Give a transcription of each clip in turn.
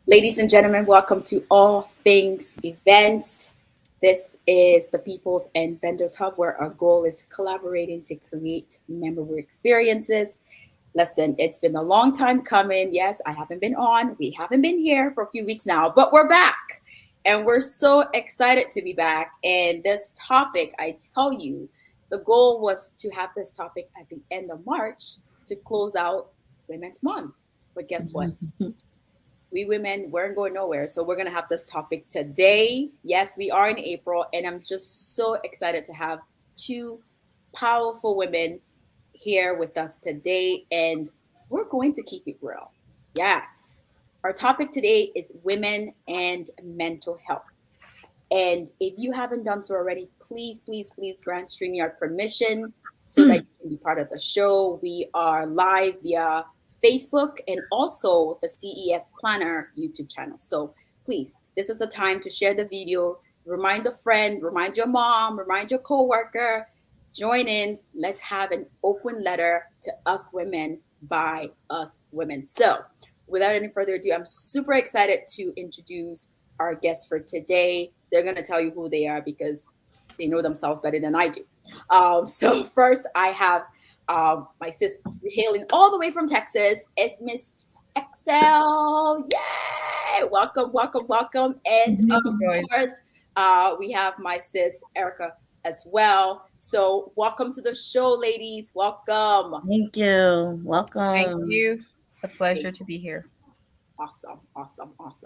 Ladies and gentlemen, welcome to All Things Events. This is the Peoples and Vendors Hub, where our goal is collaborating to create memorable experiences. Listen, it's been a long time coming. Yes, I haven't been on. We haven't been here for a few weeks now, but we're back. And we're so excited to be back. And this topic, I tell you, the goal was to have this topic at the end of March to close out Women's Month. But guess what? We women weren't going nowhere. So we're going to have this topic today. Yes, we are in April, and I'm just so excited to have two powerful women here with us today. And we're going to keep it real. Yes. Our topic today is women and mental health. And if you haven't done so already, please grant StreamYard permission so that you can be part of the show. We are live via Facebook and also the CES Planner YouTube channel. So please, this is the time to share the video, remind a friend, remind your mom, remind your coworker, join in. Let's have an open letter to us women by us women. So without any further ado, I'm super excited to introduce our guests for today. They're going to tell you who they are because they know themselves better than I do. So first, I have my sis hailing all the way from Texas. It's Miss Igxtelle. Yay! Welcome. And of course, we have my sis Erika as well. So welcome to the show, ladies. Welcome. Thank you. Welcome. Thank you. A pleasure to be here. Awesome.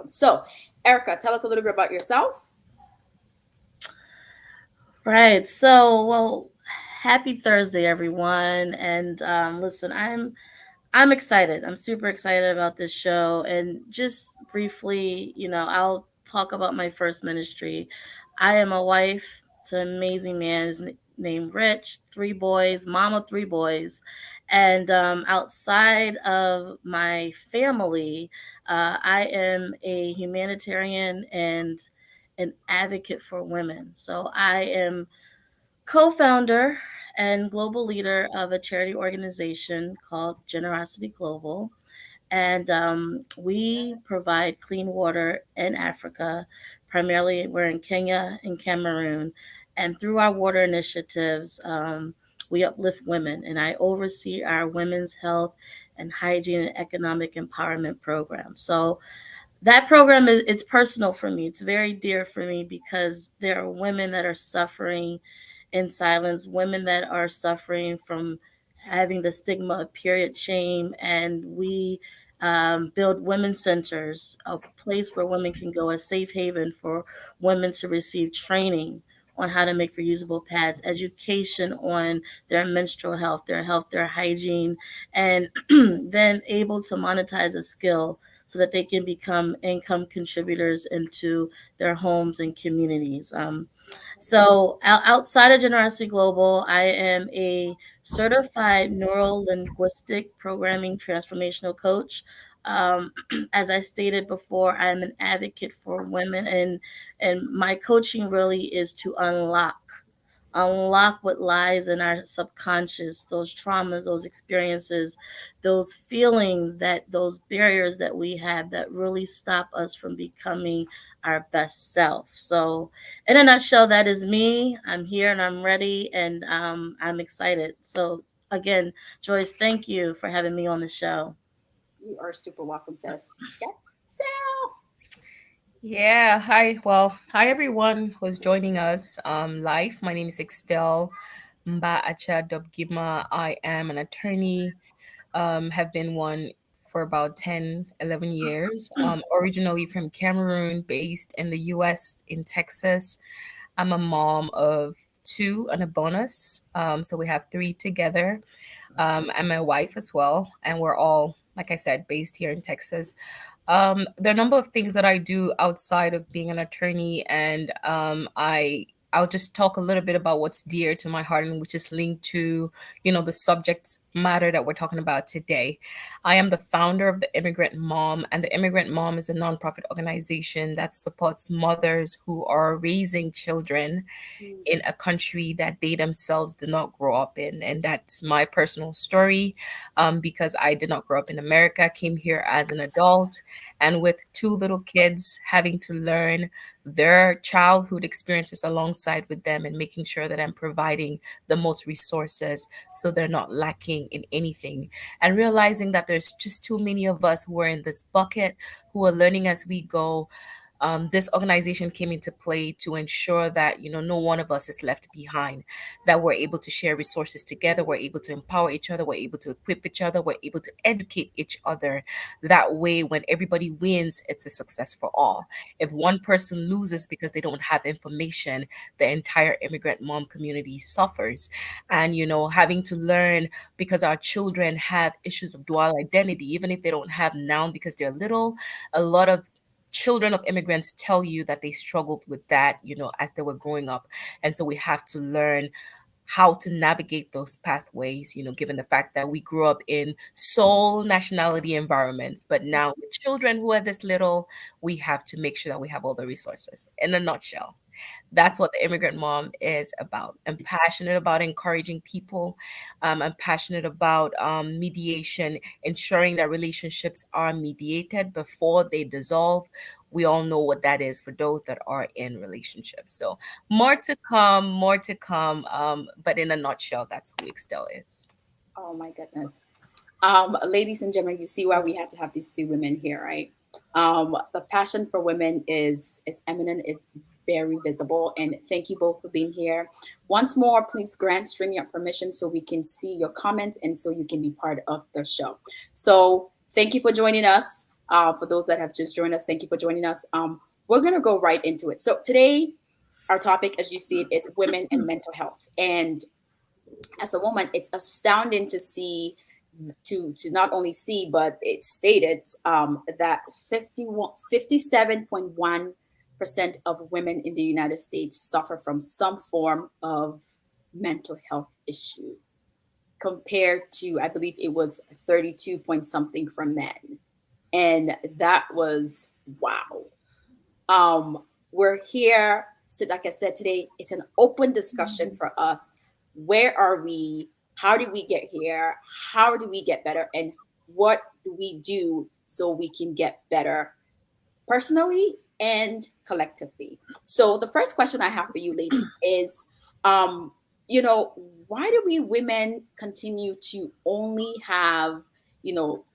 So, Erika, tell us a little bit about yourself. Right. So, happy Thursday, everyone. And listen, I'm excited. I'm super excited about this show. And just briefly, I'll talk about my first ministry. I am a wife to an amazing man. Named Rich. 3 boys, mom of 3 boys. And outside of my family, I am a humanitarian and an advocate for women. So I am co-founder and global leader of a charity organization called Generosity Global. And we provide clean water in Africa. Primarily, we're in Kenya and Cameroon. And through our water initiatives, we uplift women. And I oversee our women's health and hygiene and economic empowerment program. So that program is it's personal for me. It's very dear for me because there are women that are suffering in silence, women that are suffering from having the stigma of period shame, and we build women's centers, a place where women can go, a safe haven for women to receive training on how to make reusable pads, education on their menstrual health, their hygiene, and then able to monetize a skill so that they can become income contributors into their homes and communities. So outside of Generosity Global, I am a certified neuro linguistic programming transformational coach. As I stated before, I'm an advocate for women, and my coaching really is to unlock what lies in our subconscious, those traumas, those experiences, those feelings, that those barriers that we have that really stop us from becoming our best self. So in a nutshell, that is me. I'm here and I'm ready, and I'm excited. So again, Joyce, thank you for having me on the show. You are super welcome, sis. Yes, Sal. Yeah. Hi. Well, hi everyone who's joining us live. My name is Igxtelle Mbah-Acha Gima. I am an attorney. Have been one for about 10, 11 years. Originally from Cameroon, based in the US, in Texas. I'm a mom of two and a bonus. So we have three together. I'm my wife as well. And we're all, like I said, based here in Texas. There are a number of things that I do outside of being an attorney, and I'll just talk a little bit about what's dear to my heart and which is linked to, the subject matter that we're talking about today. I am the founder of the Immigrant Mom, and the Immigrant Mom is a nonprofit organization that supports mothers who are raising children in a country that they themselves did not grow up in. And that's my personal story, because I did not grow up in America, came here as an adult. and with two little kids having to learn their childhood experiences alongside with them, and making sure that I'm providing the most resources so they're not lacking in anything, and realizing that there's just too many of us who are in this bucket, who are learning as we go. This organization came into play to ensure that no one of us is left behind, that we're able to share resources together, we're able to empower each other, we're able to equip each other, we're able to educate each other. That way, when everybody wins, it's a success for all. If one person loses because they don't have information, the entire immigrant mom community suffers. And having to learn, because our children have issues of dual identity, even if they don't have noun because they're little. A lot of children of immigrants tell you that they struggled with that, as they were growing up. And so we have to learn how to navigate those pathways, given the fact that we grew up in sole nationality environments. But now with children who are this little, we have to make sure that we have all the resources. In a nutshell, that's what the immigrant mom is about. I'm passionate about encouraging people. I'm passionate about mediation, ensuring that relationships are mediated before they dissolve. We all know what that is for those that are in relationships. So more to come, more to come. But in a nutshell, that's who Igxtelle is. Oh my goodness. Ladies and gentlemen, you see why we had to have these two women here, right? The passion for women is eminent. It's very visible. And thank you both for being here. Once more, please grant stream your permission so we can see your comments and so you can be part of the show. So thank you for joining us. For those that have just joined us, thank you for joining us. We're gonna go right into it. So today, our topic, as you see it, is women and mental health. And as a woman, it's astounding to see, to not only see, but it's stated that 57.1% of women in the United States suffer from some form of mental health issue, compared to, I believe it was 32 point something for men. And that was wow. We're here, so like I said, today it's an open discussion for us. Where are we? How did we get here? How do we get better? And what do we do so we can get better personally and collectively? So the first question I have for you ladies is, um, why do we women continue to only have,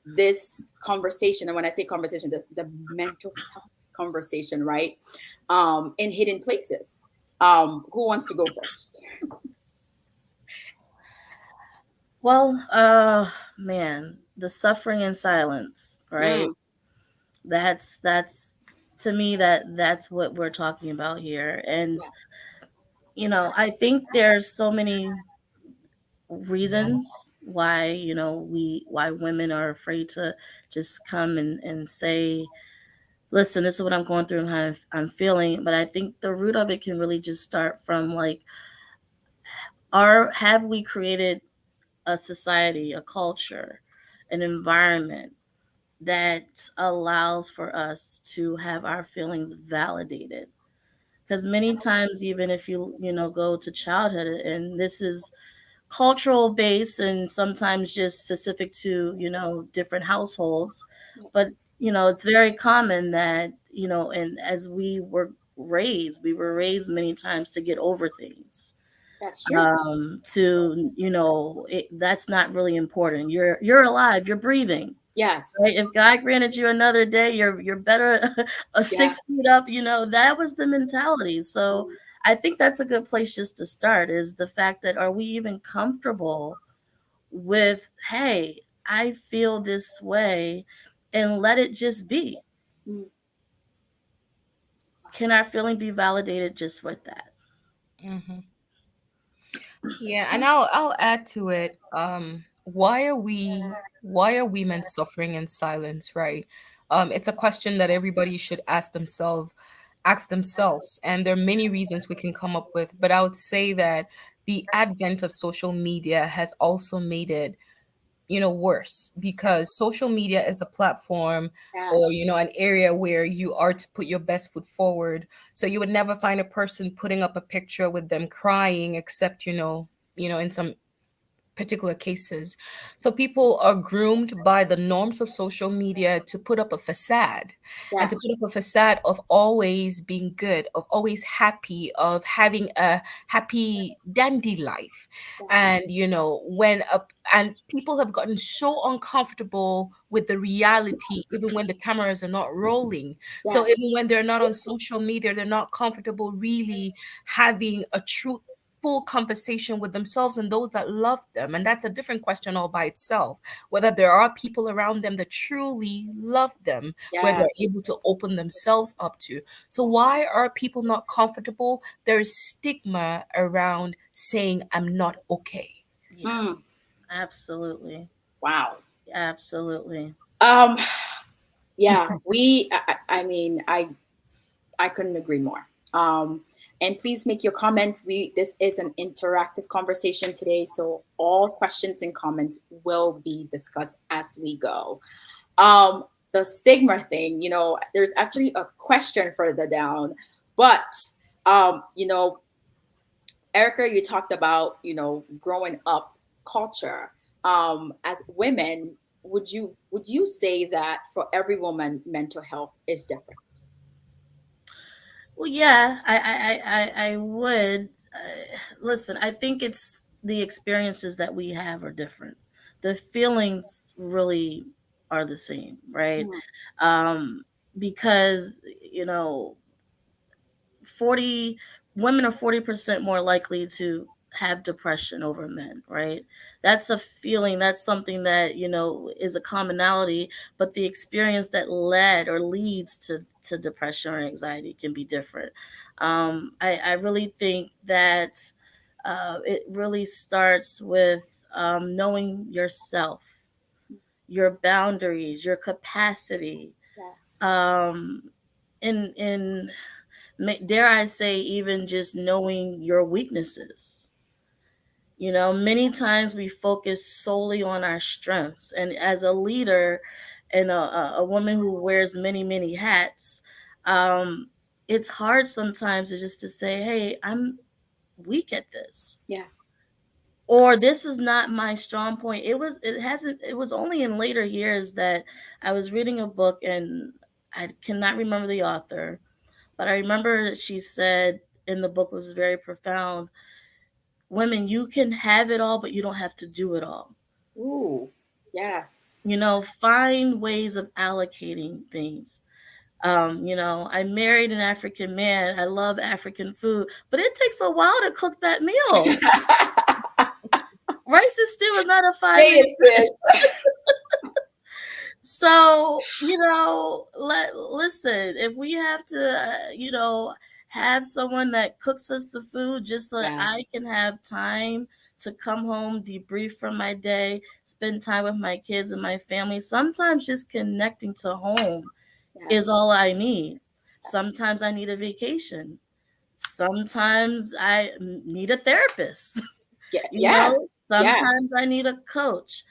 this conversation? And when I say conversation, the mental health conversation, right? In hidden places. Who wants to go first? Well, man, the suffering in silence, right? Mm, That's to me, that's what we're talking about here. And yeah. I think there's so many reasons why, why women are afraid to just come and say, listen, this is what I'm going through and how I'm feeling. But I think the root of it can really just start from like, have we created a society, a culture, an environment that allows for us to have our feelings validated? Because many times, even if you go to childhood, and this is cultural based and sometimes just specific to different households, but it's very common that and as we were raised many times to get over things, That's true. to that's not really important. You're alive, you're breathing, right? Yes. If God granted you another day, you're better Yeah. 6 feet up. That was the mentality. So Mm, I think that's a good place just to start, is the fact that, are we even comfortable with, hey, I feel this way, and let it just be? mm. Can our feeling be validated just with that? Hmm. Yeah, and I'll add to it. Why are women suffering in silence, right? It's a question that everybody should ask themselves, and there are many reasons we can come up with. But I would say that the advent of social media has also made it worse, because social media is a platform, or Yes. an area where you are to put your best foot forward. So you would never find a person putting up a picture with them crying, except in some particular cases. So people are groomed by the norms of social media to put up a facade, and to Yes. put up a facade of always being good, of always happy, of having a happy dandy life. Yes. And when and people have gotten so uncomfortable with the reality, even when the cameras are not rolling. So Yes. even when they're not on social media, they're not comfortable really having a true full conversation with themselves and those that love them. And that's a different question all by itself, whether there are people around them that truly love them, where they're Yes. able to open themselves up to. So why are people not comfortable? There is stigma around saying I'm not okay. Mm, Yes, absolutely. wow. Absolutely. Um, yeah, I mean, I couldn't agree more. And please make your comments. This is an interactive conversation today, so all questions and comments will be discussed as we go. The stigma thing, there's actually a question further down, but Erica, you talked about, growing up culture. As women, would you say that for every woman, mental health is different? Well, yeah, I would. Listen, I think it's the experiences that we have are different. The feelings really are the same, right? Mm, Um, because, 40 women are 40% more likely to have depression over men, right? That's a feeling, that's something that, is a commonality, but the experience that led or leads to depression or anxiety can be different. I really think that it really starts with knowing yourself, your boundaries, your capacity, yes. um, in dare I say, even just knowing your weaknesses. Many times we focus solely on our strengths. And as a leader and a woman who wears many, many hats, um, it's hard sometimes to just to say, hey, I'm weak at this. Yeah. Or this is not my strong point. It was only in later years that I was reading a book, and I cannot remember the author, but I remember that she said in the book, was very profound: women, you can have it all, but you don't have to do it all. Ooh, yes. Find ways of allocating things. I married an African man. I love African food, but it takes a while to cook that meal. Rice and stew is not a Say 5 minute. it, sis. So, listen, if we have to, have someone that cooks us the food just so that Yes. I can have time to come home, debrief from my day, spend time with my kids and my family. Sometimes just connecting to home is Yes. all I need. Yes. Sometimes I need a vacation. Sometimes I need a therapist. Yes. Yes. Sometimes I need a coach.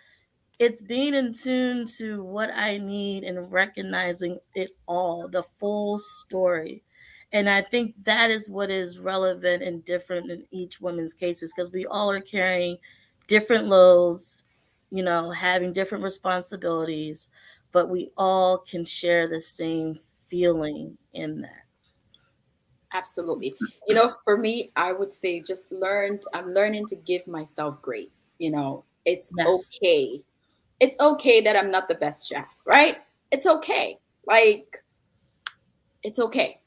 It's being in tune to what I need and recognizing it all, the full story. And I think that is what is relevant and different in each woman's cases, because we all are carrying different loads, having different responsibilities, but we all can share the same feeling in that. Absolutely. For me, I would say I'm learning to give myself grace. It's Yes. okay. It's okay that I'm not the best chef, right? It's okay. Like, it's okay.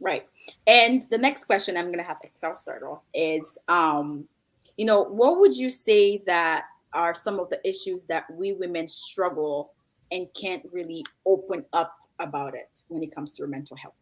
Right. And the next question I'm gonna have Excel start off is what would you say that are some of the issues that we women struggle and can't really open up about it when it comes to mental health?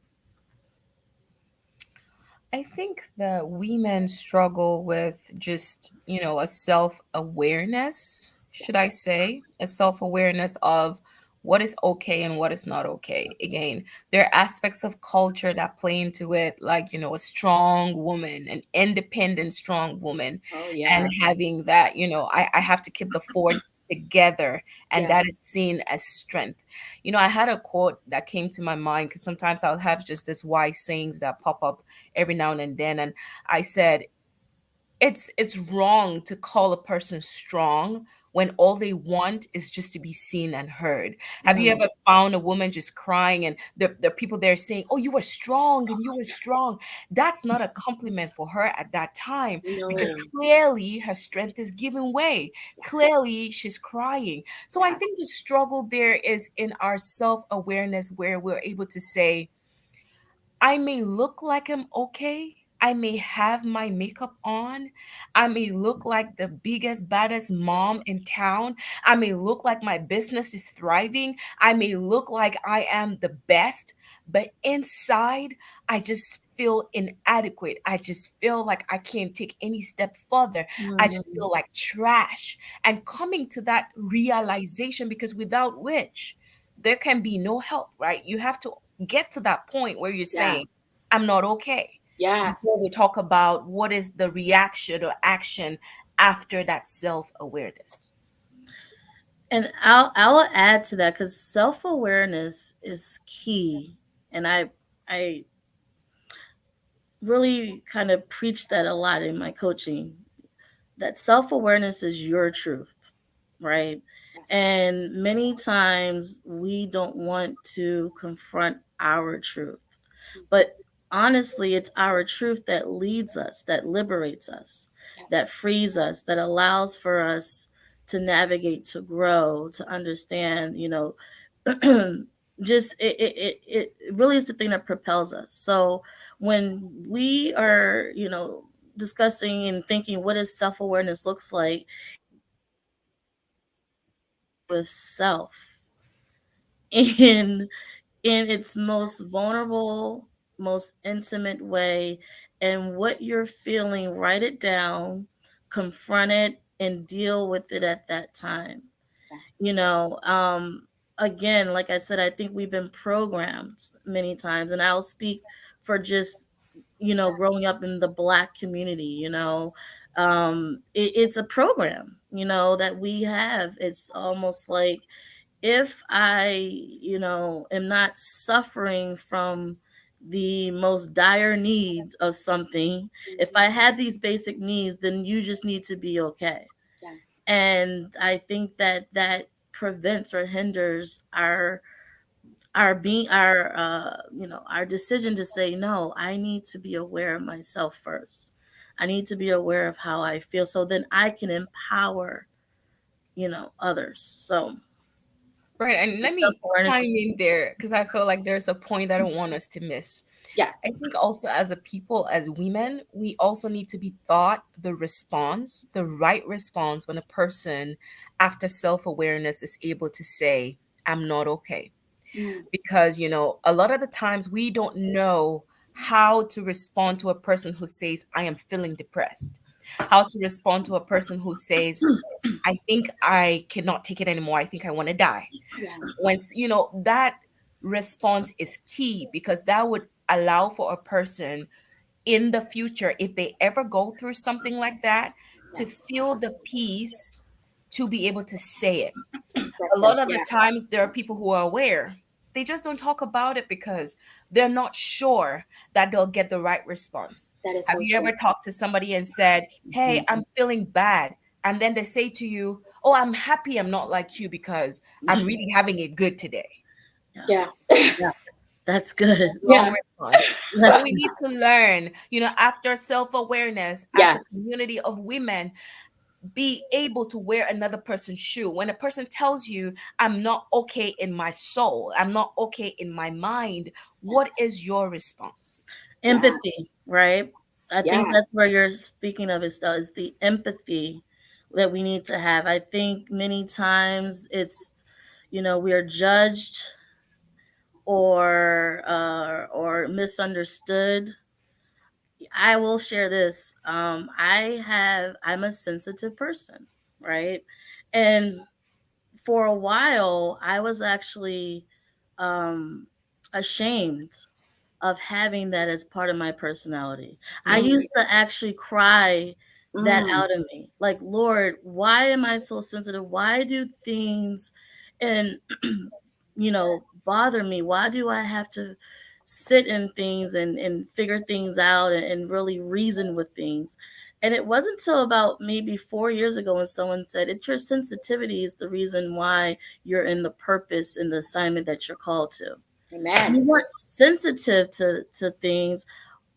I think that women struggle with just, a self awareness, should I say, a self awareness of what is okay and what is not okay. Again, there are aspects of culture that play into it, like, a strong woman, an independent, strong woman, Oh and yeah. having that, I have to keep the fort together, and that Yes. is seen as strength. I had a quote that came to my mind because sometimes I'll have just this wise sayings that pop up every now and then. And I said, it's wrong to call a person strong when all they want is just to be seen and heard. Have you Mm, ever found a woman just crying and the people there saying, "Oh, you were strong and you were strong." That's not a compliment for her at that time, because no. clearly her strength is giving way. Yes. Clearly she's crying. So I Yes. think the struggle there is in our self-awareness, where we're able to say, I may look like I'm okay. I may have my makeup on. I may look like the biggest, baddest mom in town. I may look like my business is thriving. I may look like I am the best. But inside, I just feel inadequate. I just feel like I can't take any step further. I just Mhm. feel like trash. And coming to that realization, because without which, there can be no help, right? You have to get to that point where you're saying, Yes. I'm not okay, Yes. before we talk about what is the reaction or action after that self awareness. And I'll add to that because self awareness is key, and I really kind of preach that a lot in my coaching. That self awareness is your truth, right? Yes. And many times we don't want to confront our truth. Mhm. But honestly, it's our truth that leads us, that liberates us, that Yes. frees us, that allows for us to navigate, to grow, to understand, just it really is the thing that propels us. So when we are, discussing and thinking what does self-awareness looks like with self in in its most vulnerable, most intimate way, and what you're feeling, write it down, confront it, and deal with it at that time. Yes. You know, again, like I said, I think we've been programmed many times, and I'll speak for just, growing up in the Black community, it's a program, that we have. It's almost like if I, am not suffering from the most dire need of something, if Mhm. I have these basic needs, then you just need to be okay. Yes. And I think that prevents or hinders our decision to say no. I need to be aware of myself first. I need to be aware of how I feel so then I can empower, others. So Right. And let me self-awareness chime is in there, because I feel like there's a point I don't want us to miss. I Yes. think also as a people, as women, we also need to be taught the response, the right response when a person, after self awareness, is able to say, I'm not okay. Mm, Because, a lot of the times we don't know how to respond to a person who says, I am feeling depressed, how to respond to a person who says, I think I cannot take it anymore. I think I want to die. yeah. That response is key, because that would allow for a person in the future, if they ever go through something like that, to Yes. feel the peace to be able to say it. To A express it. lot of the Yeah. times there are people who are aware, they just don't talk about it because they're not sure that they'll get the right response. That is Have so you true. ever talked to somebody and said, hey, Mhm. I'm feeling bad, and then they say to you, oh, I'm happy I'm not like you because I'm really having it good today? yeah, Yeah. yeah, that's good. Wrong Yeah. response. So That's we need to learn, after self-awareness, as a Yes. community of women, be able to wear another person's shoe. When a person tells you, I'm not okay in my soul, I'm not okay in my mind, what Yes. is your response? Yeah. empathy, right? I think that's Yes. where you're speaking of, is the empathy that we need to have. I think many times it's, we are judged or misunderstood. I will share this. I'm a sensitive person, right? And for a while, I was actually um, ashamed of having that as part of my personality. I Mm, used to actually cry that mm. out of me. Like, Lord, why am I so sensitive? Why do things and bother me? Why do I have to sit in things and figure things out and really reason with things? And it wasn't until about maybe 4 years ago when someone said, it's your sensitivity is the reason why you're in the purpose and the assignment that you're called to. If Amen. you weren't sensitive to things,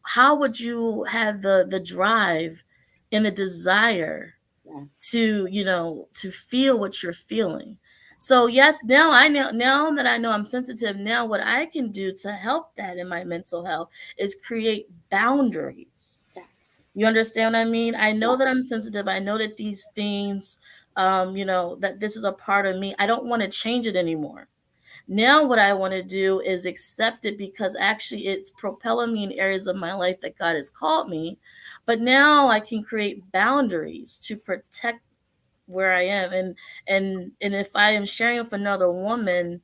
how would you have the drive and the desire Yes. to, to feel what you're feeling? So yes, now that I know I'm sensitive, now what I can do to help that in my mental health is create boundaries. Yes. You understand what I mean? I know Yeah. that I'm sensitive. I know that these things, that this is a part of me. I don't want to change it anymore. Now, what I want to do is accept it because actually it's propelling me in areas of my life that God has called me. But now I can create boundaries to protect where I am. And if I am sharing with another woman,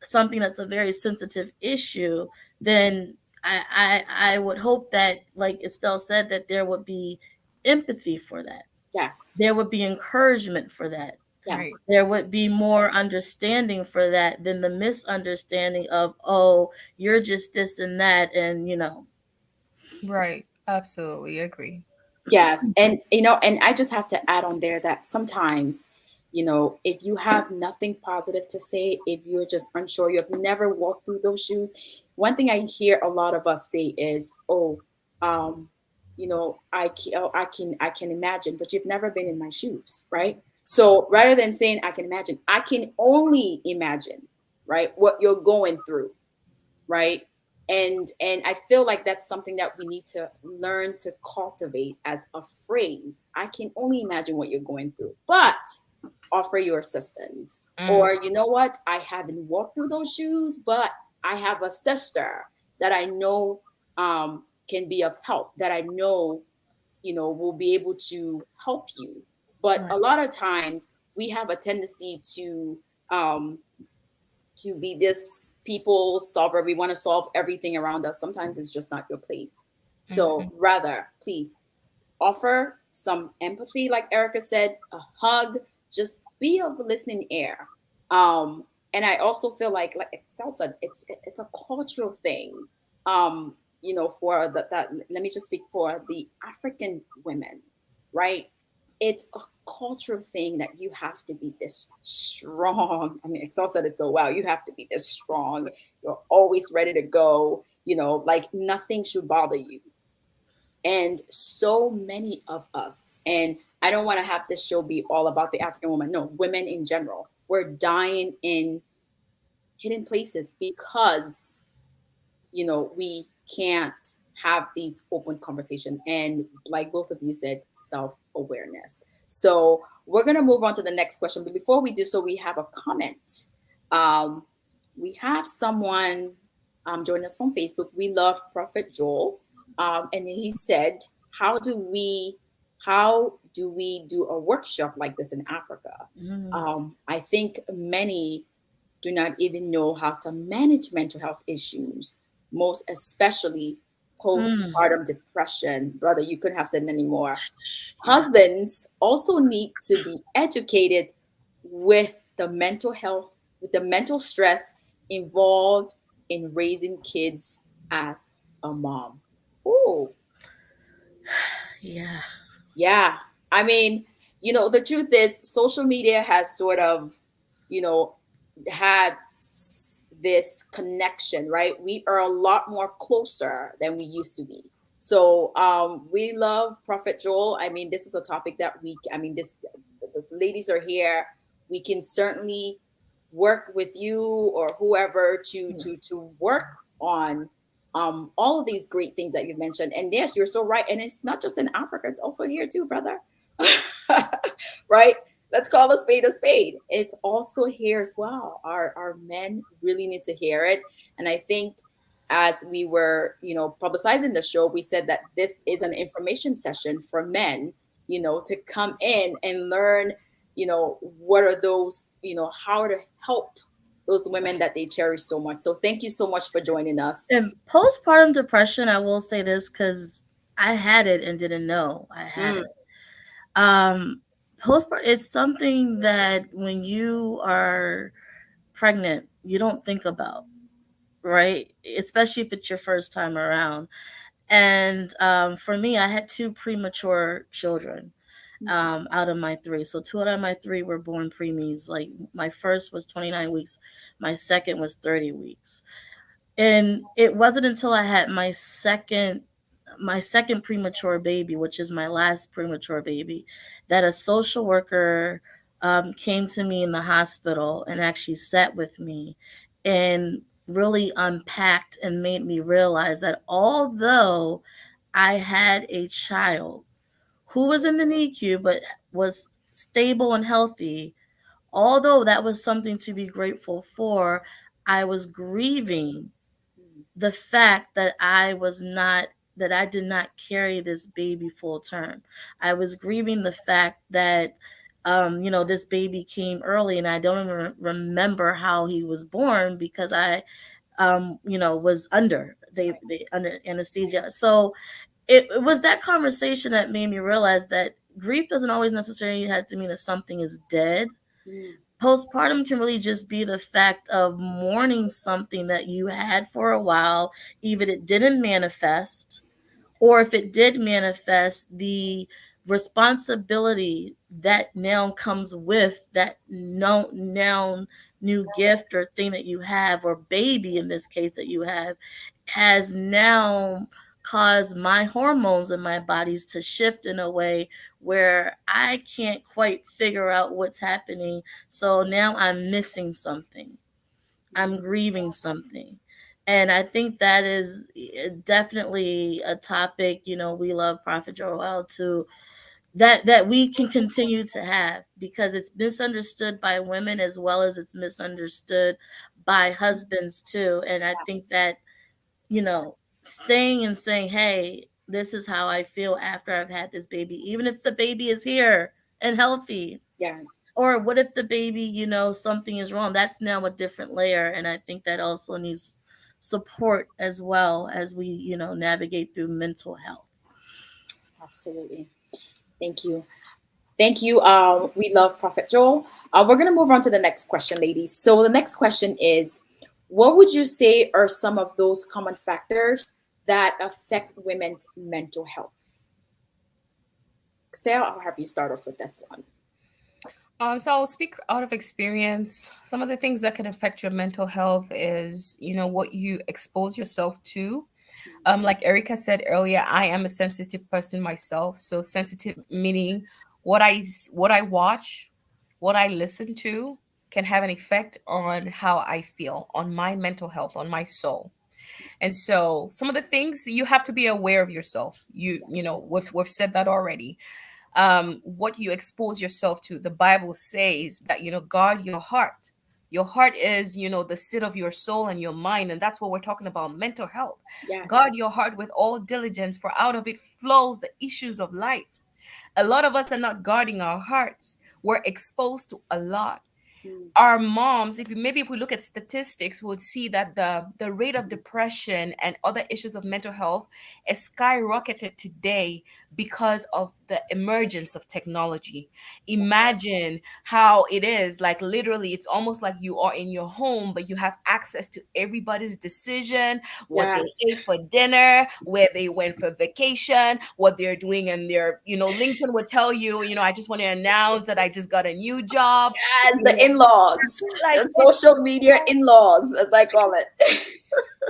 something that's a very sensitive issue, then I would hope that, like Estelle said, that there would be empathy for that. Yes. There would be encouragement for that. Right. Yes. There would be more understanding for that than the misunderstanding of, oh, you're just this and that, and Right. Absolutely agree. Yes. And, and I just have to add on there that sometimes, if you have nothing positive to say, if you're just unsure, you have never walked through those shoes, one thing I hear a lot of us say is, oh, um, I can imagine, but you've never been in my shoes, right? So rather than saying I can imagine, I can only imagine, right, what you're going through, right? And I feel like that's something that we need to learn to cultivate as a phrase. I can only imagine what you're going through, but offer your assistance. Mm. Or, you know what, I haven't walked through those shoes, but I have a sister that I know can be of help, that I know, will be able to help you. But right. a lot of times we have a tendency um, to be this people solver. We want to solve everything around us. Sometimes it's just not your place. Mm-hmm. So rather, please offer some empathy, like Erica said, a hug, just be of listening ear. And I also feel like Excel said, it's a cultural thing. For that, let me just speak for the African women, right? It's a cultural thing that you have to be this strong. I mean, Excel said it so well. You have to be this strong. You're always ready to go. Like nothing should bother you. And so many of us, and I don't want to have this show be all about the African woman. No, women in general, we're dying in hidden places because we can't have these open conversation, and like both of you said, self-awareness. So we're going to move on to the next question, but before we do so, we have a comment. We have someone join us from Facebook. We love Prophet Joel, and he said, how do we do a workshop like this in Africa? Mm. I think many do not even know how to manage mental health issues, most especially Mm. postpartum depression. Brother, you couldn't have said any more. Yeah. Husbands also need to be educated with the mental health, with the mental stress involved in raising kids as a mom. Oh, Yeah. yeah. I mean, the truth is, social media has sort of, you know, had this connection, right? We are a lot more closer than we used to be. So we love Prophet Joel. I mean, this is a topic that the ladies are here. We can certainly work with you or whoever to work on all of these great things that you've mentioned. And yes, you're so right. And it's not just in Africa, it's also here too, brother. Right? Let's call a spade a spade. It's also here as well. Our men really need to hear it. And I think as we were, publicizing the show, we said that this is an information session for men, to come in and learn, what are those, how to help those women that they cherish so much. So thank you so much for joining us. And postpartum depression, I will say this because I had it and didn't know I had Mm, it. Um, Postpartum, it's something that when you are pregnant, you don't think about, right? Especially if it's your first time around. And for me, I had two premature children out of my three. So two out of my three were born preemies. Like my first was 29 weeks, my second was 30 weeks. And it wasn't until I had my second premature baby, which is my last premature baby, that a social worker came to me in the hospital and actually sat with me and really unpacked and made me realize that although I had a child who was in the NICU but was stable and healthy, although that was something to be grateful for, I was grieving the fact that I did not carry this baby full term. I was grieving the fact that this baby came early and I don't even remember how he was born because I was under anesthesia. So it was that conversation that made me realize that grief doesn't always necessarily have to mean that something is dead. Postpartum can really just be the fact of mourning something that you had for a while, even it didn't manifest, or if it did manifest, the responsibility that now comes with that now new gift or thing that you have, or baby in this case that you have, has now caused my hormones in my bodies to shift in a way where I can't quite figure out what's happening. So now I'm missing something. I'm grieving something. And I think that is definitely a topic, we love Prophet Joel to that we can continue to have, because it's misunderstood by women as well as it's misunderstood by husbands too. And I think that, staying and saying, hey, this is how I feel after I've had this baby, even if the baby is here and healthy. Yeah. Or what if the baby, something is wrong? That's now a different layer. And I think that also needs support as well as we, navigate through mental health. Absolutely. Thank you. Thank you. We love Prophet Joel. We're going to move on to the next question, ladies. So the next question is, what would you say are some of those common factors that affect women's mental health? Excel, I'll have you start off with this one. So I'll speak out of experience. Some of the things that can affect your mental health is, what you expose yourself to. Like Erika said earlier, I am a sensitive person myself. So sensitive meaning what I watch, what I listen to can have an effect on how I feel, on my mental health, on my soul. And so some of the things you have to be aware of yourself. We've said that already. What you expose yourself to. The Bible says that, guard your heart. Your heart is, the seat of your soul and your mind. And that's what we're talking about, mental health. Yes. Guard your heart with all diligence, for out of it flows the issues of life. A lot of us are not guarding our hearts. We're exposed to a lot. Our moms, if we look at statistics, we'll see that the rate of depression and other issues of mental health is skyrocketed today because of the emergence of technology. Imagine how it is, like literally it's almost like you are in your home, but you have access to everybody's decision, what Yes. they ate for dinner, where they went for vacation, what they're doing, and LinkedIn would tell you, I just want to announce that I just got a new job. Yes, the in-laws, Like, the social media in-laws, as I call it.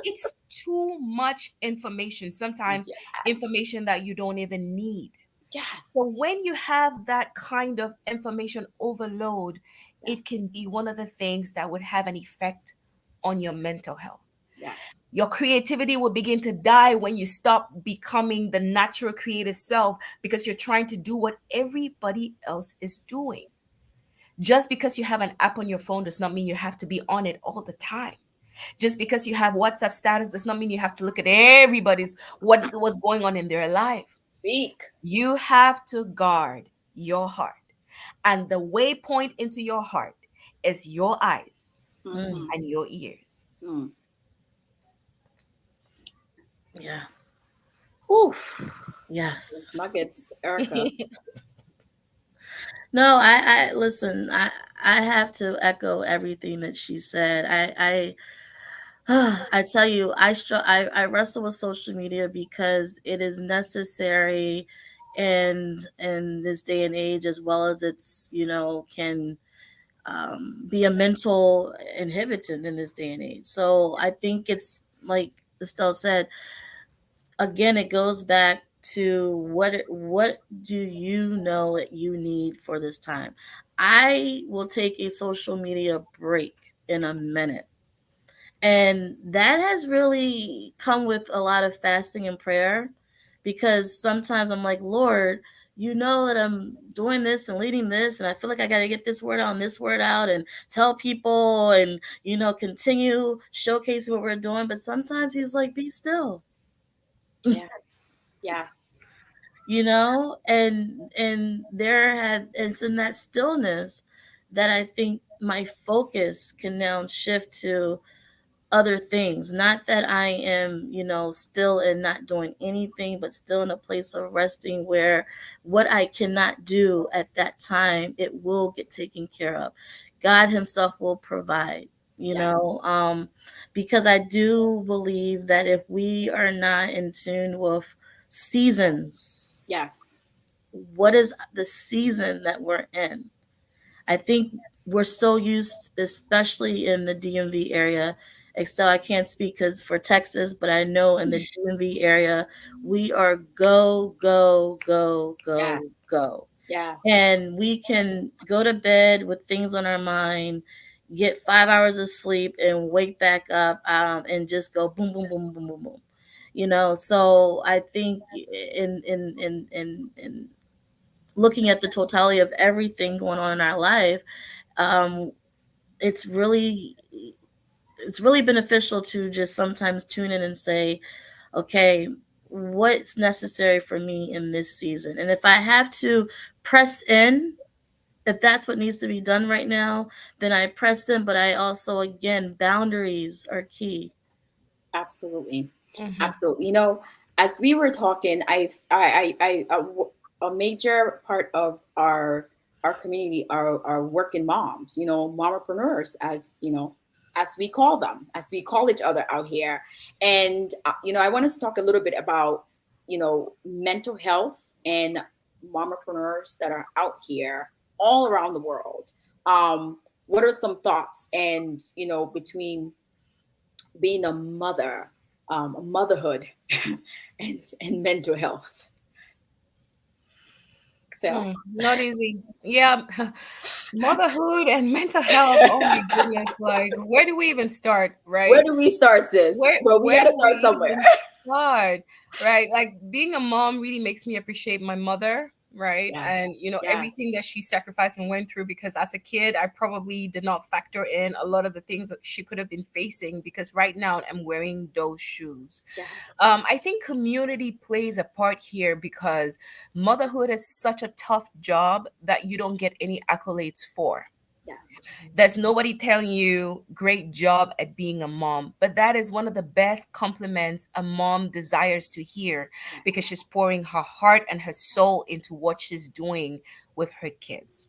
it's too much information, sometimes information that you don't even need. Yes. So when you have that kind of information overload, it can be one of the things that would have an effect on your mental health. Yes. Your creativity will begin to die when you stop becoming the natural creative self, because you're trying to do what everybody else is doing. Just because you have an app on your phone does not mean you have to be on it all the time. Just because you have WhatsApp status does not mean you have to look at everybody's what's going on in their life. Speak. You have to guard your heart. And the waypoint into your heart is your eyes and your ears. Yeah. Oof. Yes. Nuggets, Erika. No, I listen, I have to echo everything that she said. I tell you, I wrestle with social media because it is necessary in this day and age, as well as it's, can be a mental inhibitant in this day and age. So I think it's like Estelle said, again, it goes back to what do you know that you need for this time. I will take a social media break in a minute, and that has really come with a lot of fasting and prayer, because sometimes I'm like, Lord, you know that I'm doing this and leading this, and I feel like I got to get this word out and this word out and tell people and, continue showcasing what we're doing. But sometimes He's like, be still, Yes. Yes. and it's in that stillness that I think my focus can now shift to other things. Not that I am, still in not doing anything, but still in a place of resting where what I cannot do at that time, it will get taken care of. God Himself will provide, Yes. because I do believe that if we are not in tune with seasons, Yes. what is the season that we're in? I think we're so used, especially in the DMV area. Excel, I can't speak because for Texas, but I know in the DMV area, we are go, go, go, Yes. go, go. Yes. And we can go to bed with things on our mind, get 5 hours of sleep, and wake back up, and just go boom, boom, boom, boom, boom, boom. So I think in looking at the totality of everything going on in our life, um, it's really it's really beneficial to just sometimes tune in and say, okay, what's necessary for me in this season? And if I have to press in, if that's what needs to be done right now, then I press in. But I also, again, boundaries are key. Absolutely. Mm-hmm. Absolutely. As we were talking, a major part of our community are working moms, mompreneurs, as we call them, as we call each other out here. And I want us to talk a little bit about, mental health and mompreneurs that are out here all around the world. What are some thoughts and, between being a mother, motherhood, and mental health? Excel. Not easy. Yeah. Motherhood and mental health. Oh my goodness. Like, where do we even start, Where right? do we start, sis? Well, we Where got to do start we somewhere. even start? Right? Like, being a mom really makes me appreciate my mother, right? Yes. And Yes. everything that she sacrificed and went through, because as a kid I probably did not factor in a lot of the things that she could have been facing, because right now I'm wearing those shoes. Yes. I think community plays a part here, because motherhood is such a tough job that you don't get any accolades for. Yes. There's nobody telling you great job at being a mom, but that is one of the best compliments a mom desires to hear, because she's pouring her heart and her soul into what she's doing with her kids.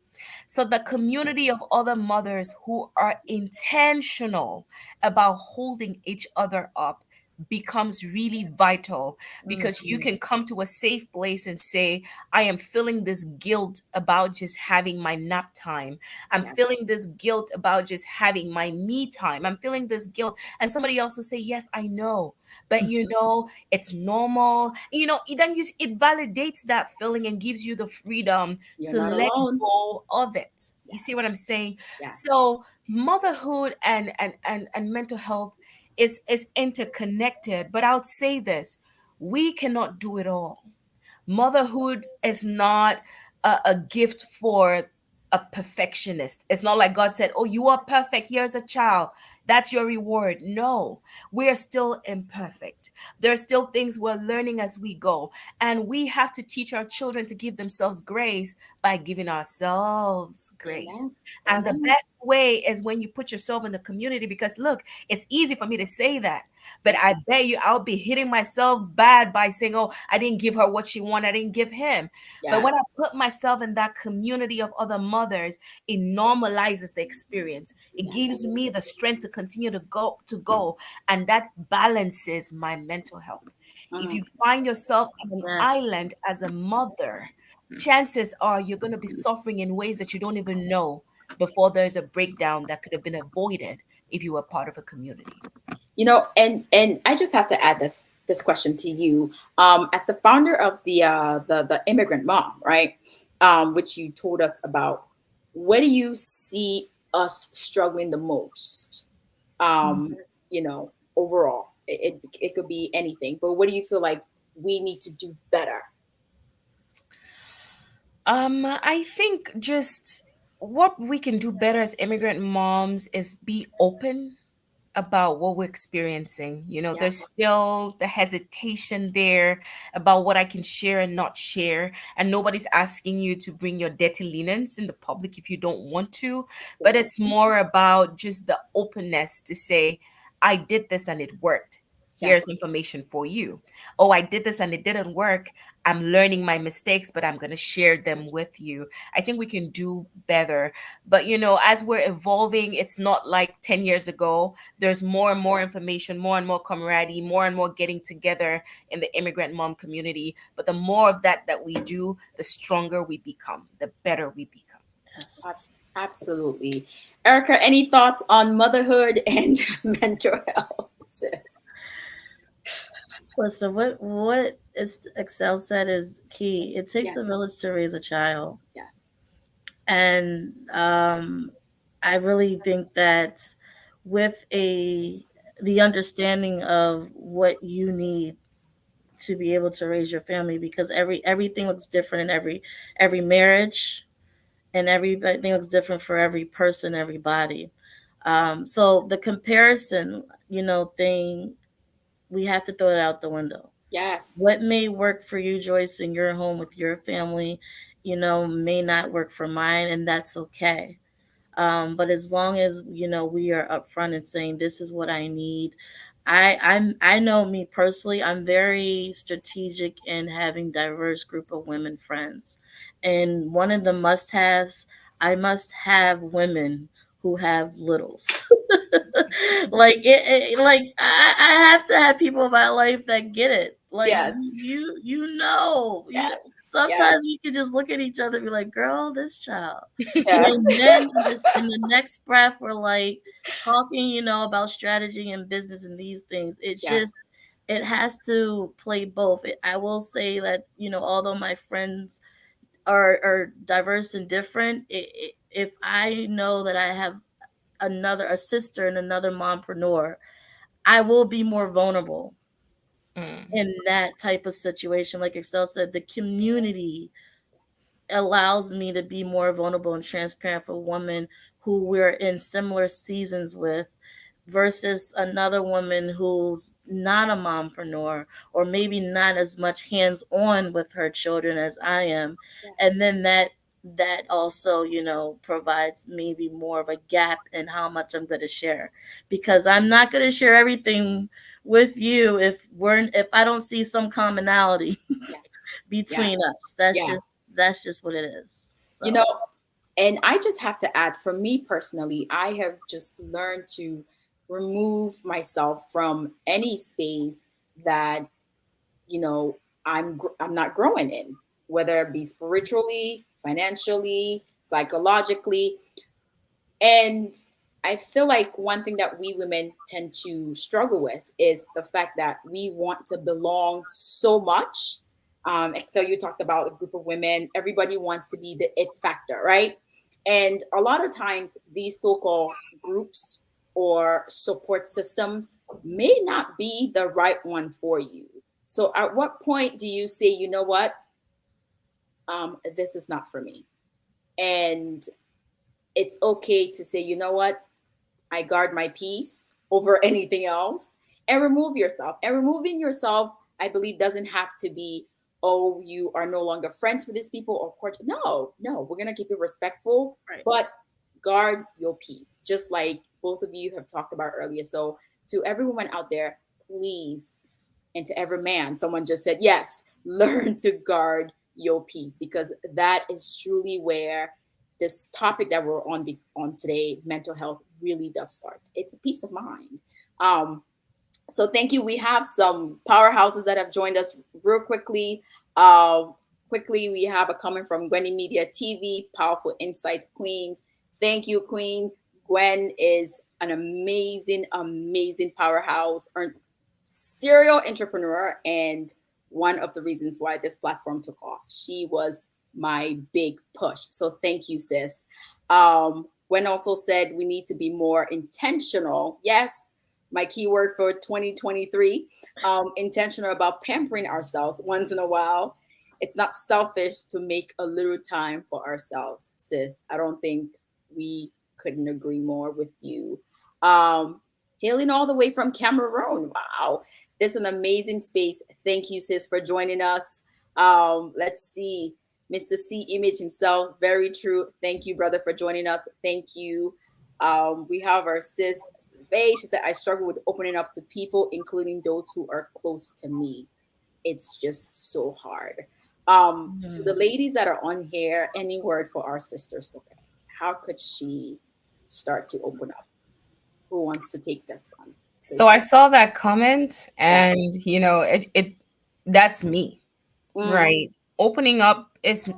So the community of other mothers who are intentional about holding each other up becomes really vital, because you Mhm. can come to a safe place and say, I am feeling this guilt about just having my nap time. I'm Yes. feeling this guilt about just having my me time. I'm feeling this guilt. And somebody else will say, yes, I know. But it's normal. It validates that feeling and gives you the freedom You're to not let alone. go of it. You see Yes. what I'm saying? Yes. So motherhood and mental health is interconnected. But I would say this: we cannot do it all. Motherhood is not a gift for a perfectionist. It's not like God said, oh, you are perfect, here's a child, that's your reward. No, we are still imperfect. There are still things we're learning as we go, and we have to teach our children to give themselves grace by giving ourselves grace. Amen. And the Amen. best way is when you put yourself in the community, because look, it's easy for me to say that, but Yes. I bet you I'll be hitting myself bad by saying, oh, I didn't give her what she wanted, I didn't give him. But Yes. when I put myself in that community of other mothers, it normalizes the experience. It Yes. gives me the strength to continue to go, and that balances my mental health. If Mm. you find yourself on an Yes. island as a mother, chances are you're going to be suffering in ways that you don't even know before there's a breakdown that could have been avoided if you were part of a community. And I just have to add this question to you. As the founder of the Immigrant Mom, right? Which you told us about, where do you see us struggling the most? Um, Overall, it could be anything, but what do you feel like we need to do better? I think just what we can do better as immigrant moms is be open about what we're experiencing. Yeah, There's still the hesitation there about what I can share and not share. And nobody's asking you to bring your dirty linens in the public if you don't want to. But absolutely. it's more about just the openness to say, I did this and it worked. Here's Yes, information for you. Oh, I did this and it didn't work. I'm learning my mistakes, but I'm going to share them with you. I think we can do better. But, as we're evolving, it's not like 10 years ago. There's more and more information, more and more camaraderie, more and more getting together in the immigrant mom community. But the more of that we do, the stronger we become, the better we become. Yes. absolutely. Erica, any thoughts on motherhood and mental health, sis? Listen, what is Excel said is key. It takes Yeah, a village to raise a child, yes, and I really think that with a the understanding of what you need to be able to raise your family, because everything looks different in every marriage, and everything looks different for every person, everybody. So the comparison, thing, we have to throw it out the window. What yes, may work for you, Joyce, in your home with your family, may not work for mine, and that's okay. But as long as we are upfront and saying this is what I need. I know me personally, I'm very strategic in having diverse group of women friends. And one of the must haves, I must have women who have littles. Like like I have to have people in my life that get it. Like yes, you yes, yes, sometimes we can just look at each other and be like, girl, this child. yes, And then just in the next breath, we're like talking, about strategy and business and these things. It's yes, just, it has to play both. I will say that, although my friends are diverse and different, if I know that I have a sister and another mompreneur, I will be more vulnerable Mm. in that type of situation. Like Excel said, the community allows me to be more vulnerable and transparent for women who we're in similar seasons with versus another woman who's not a mompreneur or maybe not as much hands-on with her children as I am. yes, And then that also, provides maybe more of a gap in how much I'm going to share, because I'm not going to share everything with you if I don't see some commonality yes, between yes, us. That's yes. just what it is. You So know, and I just have to add, for me personally, I have just learned to remove myself from any space that I'm not growing in, whether it be spiritually, financially, psychologically. And I feel like one thing that we women tend to struggle with is the fact that we want to belong so much. So you talked about a group of women, everybody wants to be the it factor, right? And a lot of times these so-called groups or support systems may not be the right one for you. So at what point do you say, you know what, this is not for me? And it's okay to say, you know what, I guard my peace over anything else, and remove yourself. And removing yourself, I believe, doesn't have to be, oh, you are no longer friends with these people or court. No, no, we're gonna keep it respectful, right. but guard your peace, just like both of you have talked about earlier. So to every woman out there, please, and to every man, someone just said yes, learn to guard your peace, because that is truly where this topic that we're on today, mental health, really does start. It's a peace of mind. Um, so thank you. We have some powerhouses that have joined us real quickly. Uh, quickly, we have a comment from Gwenny Media TV, Powerful Insights Queens. Thank you, Queen. Gwen is an amazing, amazing powerhouse, serial entrepreneur, and one of the reasons why this platform took off. She was my big push. So thank you, sis. Gwen also said we need to be more intentional. Yes, my keyword for 2023, intentional about pampering ourselves once in a while. It's not selfish to make a little time for ourselves, sis. I don't think we couldn't agree more with you. Hailing all the way from Cameroon. Wow. This is an amazing space. Thank you, sis, for joining us. Let's see. Mr. C Image himself. Very true. Thank you, brother, for joining us. Thank you. We have our sis Vay. She said, I struggle with opening up to people, including those who are close to me. It's just so hard. To the ladies that are on here, any word for our sister Survey? How could she start to open up? Who wants to take this one? So I saw that comment, and it that's me, right? Opening up is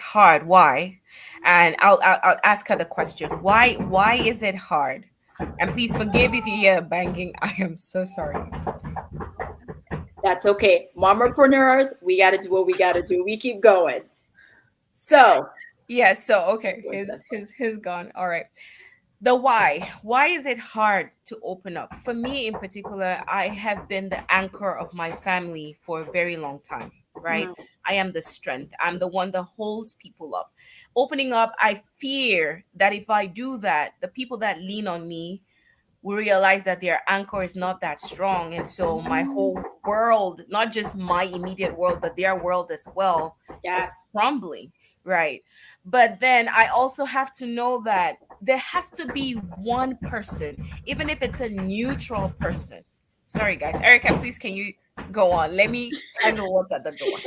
hard. Why? And I'll ask her the question. Why is it hard? And please forgive if you hear banging. I am so sorry. That's okay. Mamapreneurs, we got to do what we got to do. We keep going. So, yeah. So, okay. His gone. All right. The why is it hard to open up? For me in particular, I have been the anchor of my family for a very long time, right? I am the strength. I'm the one that holds people up. Opening up, I fear that if I do that, the people that lean on me will realize that their anchor is not that strong, and so my whole world, not just my immediate world but their world as well, is crumbling, right? But then I also have to know that there has to be one person, even if it's a neutral person. Sorry guys, Erika, please can you go on? Let me handle what's at the door.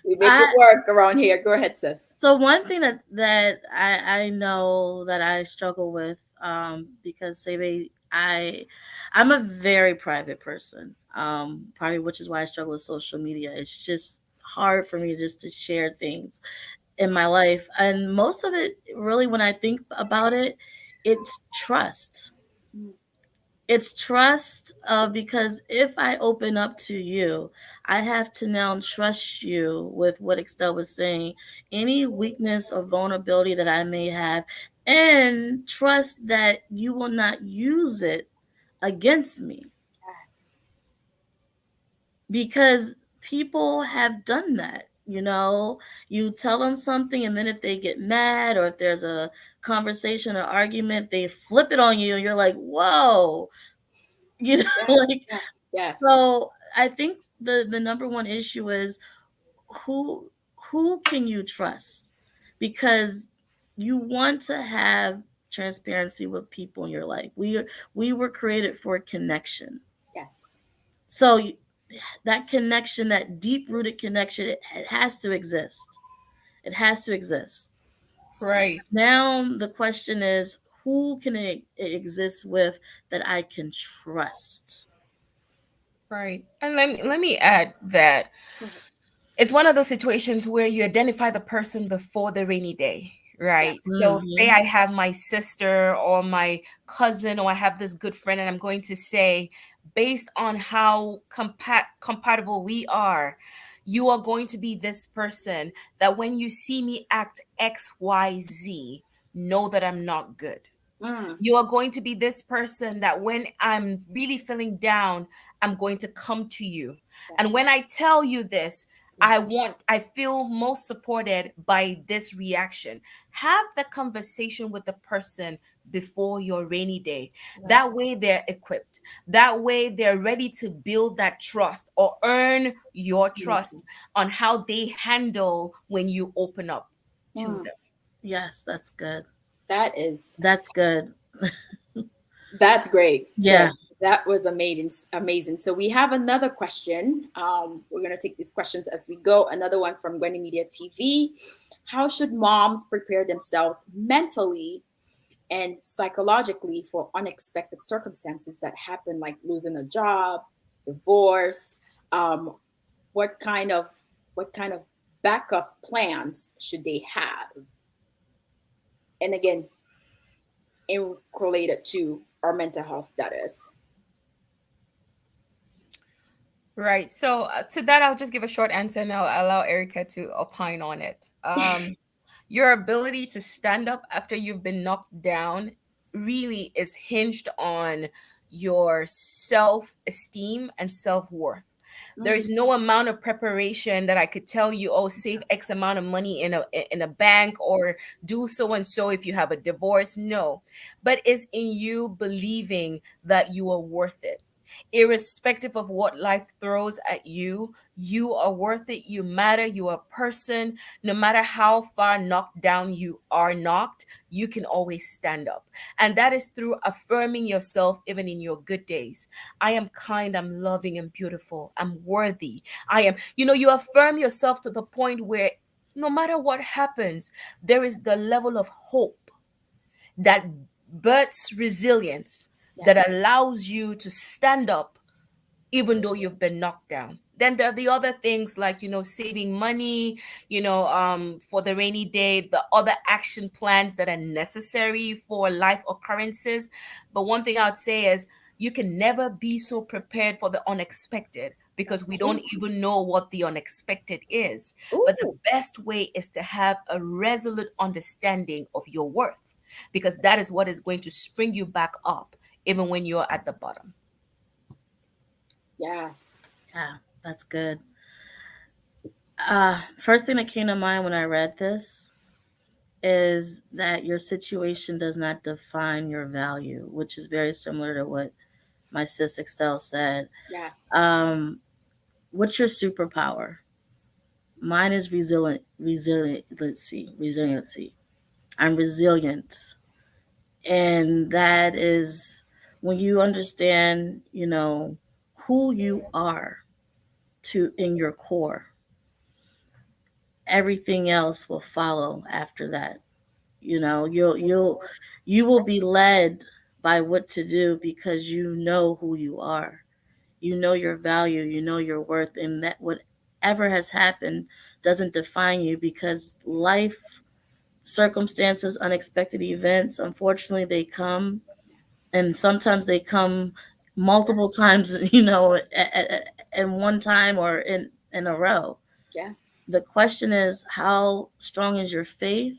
We make it work around here. Go ahead, sis. So one thing that I know that I struggle with, because I'm a very private person, probably, which is why I struggle with social media. It's just hard for me just to share things in my life, and most of it, really, when I think about it, it's trust. It's trust, because if I open up to you, I have to now trust you with what Igxtelle was saying, any weakness or vulnerability that I may have, and trust that you will not use it against me. Yes. Because people have done that. You tell them something, and then if they get mad, or if there's a conversation or argument, they flip it on you, and you're like, whoa. So I think the number one issue is who can you trust? Because you want to have transparency with people in your life. We were created for connection. Yes. So that connection, that deep-rooted connection, it has to exist. It has to exist. Right. Now the question is, who can it exist with that I can trust? Right. And let me add that it's one of those situations where you identify the person before the rainy day, right? Yes. So say I have my sister or my cousin, or I have this good friend, and I'm going to say, based on how compatible we are, you are going to be this person that when you see me act XYZ, know that I'm not good. You are going to be this person that when I'm really feeling down, I'm going to come to you. Yes. And when I tell you this, I feel most supported by this reaction. Have the conversation with the person before your rainy day. Yes. That way they're equipped. That way they're ready to build that trust or earn your trust on how they handle when you open up to them. Yes, that's good. That's good. That's great. Yeah. So that was amazing. So we have another question. We're going to take these questions as we go. Another one from Gwenny Media TV. How should moms prepare themselves mentally and psychologically for unexpected circumstances that happen, like losing a job, divorce. um, what kind of what kind of backup plans should they have? And again, in related to our mental health, that is. Right. So to that, I'll just give a short answer and I'll allow Erica to opine on it. Your ability to stand up after you've been knocked down really is hinged on your self esteem and self worth. There Mm, is no amount of preparation that I could tell you, oh, save X amount of money in a bank or do so and so if you have a divorce. No, but it's in you believing that you are worth it. Irrespective of what life throws at you, you are worth it. You matter. You are a person. No matter how far knocked down you are knocked, you can always stand up. And that is through affirming yourself even in your good days. I am kind, I'm loving, and beautiful. I'm worthy. I am, you affirm yourself to the point where no matter what happens, there is the level of hope that births resilience, that yes. allows you to stand up even though you've been knocked down. Then there are the other things like, saving money, for the rainy day, the other action plans that are necessary for life occurrences. But one thing I would say is you can never be so prepared for the unexpected because we That's true. don't even know what the unexpected is. But the Ooh, best way is to have a resolute understanding of your worth because that is what is going to spring you back up even when you're at the bottom. yes. Yeah, that's good. First thing that came to mind when I read this is that your situation does not define your value, which is very similar to what my sis Excel said. Yes. Um, what's your superpower? Mine is resiliency. I'm resilient. And that is when you understand, who you are to in your core, everything else will follow after that. You will be led by what to do because you know who you are. You know your value, you know your worth, and that whatever has happened doesn't define you because life circumstances, unexpected events, unfortunately they come, Yes. and sometimes they come multiple times, in one time or in a row. Yes. The question is, how strong is your faith,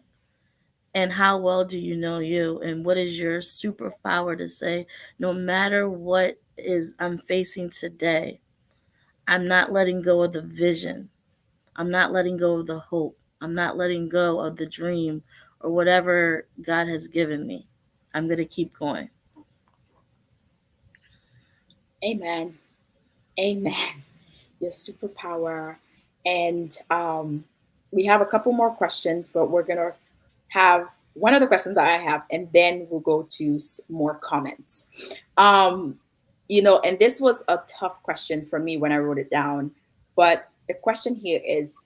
and how well do you know you, and what is your superpower to say, no matter what is I'm facing today, I'm not letting go of the vision, I'm not letting go of the hope, I'm not letting go of the dream or whatever God has given me. I'm going to keep going. Amen. Amen. Your superpower. And we have a couple more questions, but we're going to have one of the questions that I have, and then we'll go to more comments. Um, and this was a tough question for me when I wrote it down. But the question here is,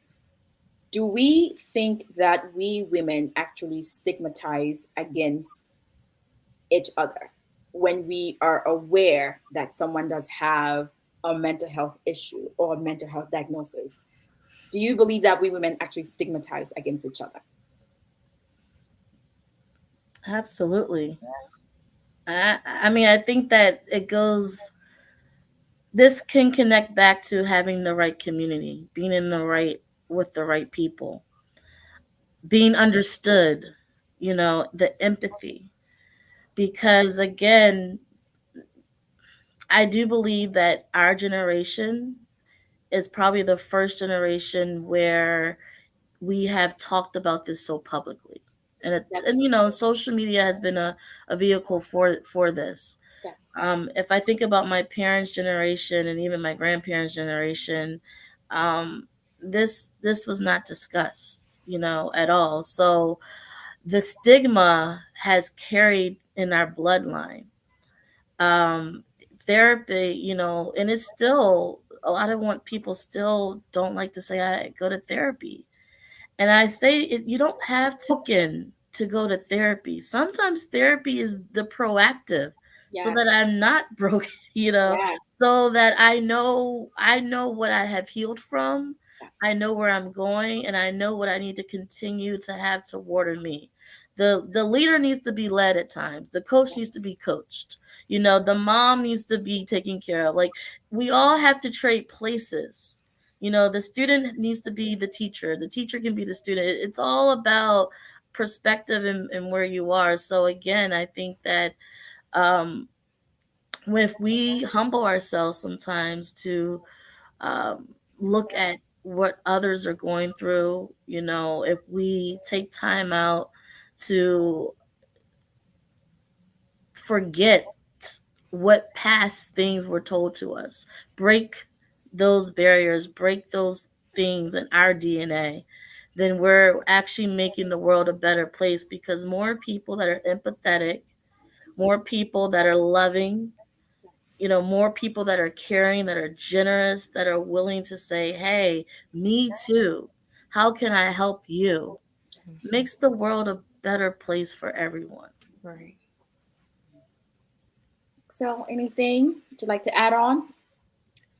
do we think that we women actually stigmatize against each other when we are aware that someone does have a mental health issue or a mental health diagnosis? Do you believe that we women actually stigmatize against each other? Absolutely. I mean, I think that it goes, this can connect back to having the right community, being in the right, with the right people, being understood, the empathy. Because again, I do believe that our generation is probably the first generation where we have talked about this so publicly. And Yes. social media has been a vehicle for this. Yes. If I think about my parents' generation and even my grandparents' generation, um, this was not discussed, at all. So the stigma has carried in our bloodline. Um, Therapy, and it's still a lot of want people still don't like to say I go to therapy, and I say it, you don't have to to go to therapy. Sometimes therapy is the proactive so Yes. that I'm not broken, Yes. so that I know what I have healed from. Yes. I know where I'm going and I know what I need to continue to have toward me. The leader needs to be led at times. The coach needs to be coached. The mom needs to be taken care of. Like, we all have to trade places. The student needs to be the teacher. The teacher can be the student. It's all about perspective and where you are. So again, I think that um, if we humble ourselves sometimes to look at what others are going through, if we take time out to forget what past things were told to us, break those barriers, break those things in our DNA, then we're actually making the world a better place, because more people that are empathetic, more people that are loving, Yes. more people that are caring, that are generous, that are willing to say, hey, me too. How can I help you? Makes the world a better place for everyone. Right. So, anything would you like to add on?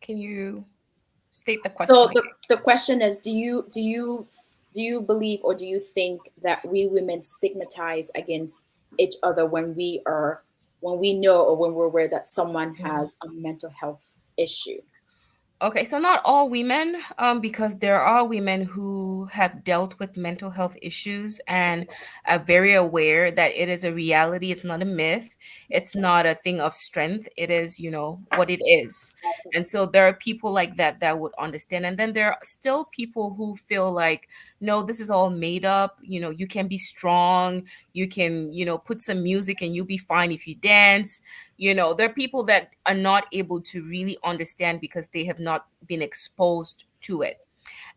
Can you state the So question the question is, do you believe or do you think that we women stigmatize against each other when we know or when we're aware that someone again? has a mental health issue? Okay, so not all women, because there are women who have dealt with mental health issues and are very aware that it is a reality. It's not a myth. It's not a thing of strength. It is, what it is. And so there are people like that that would understand. And then there are still people who feel like, no, this is all made up. You can be strong. You can, put some music and you'll be fine if you dance. There are people that are not able to really understand because they have not been exposed to it.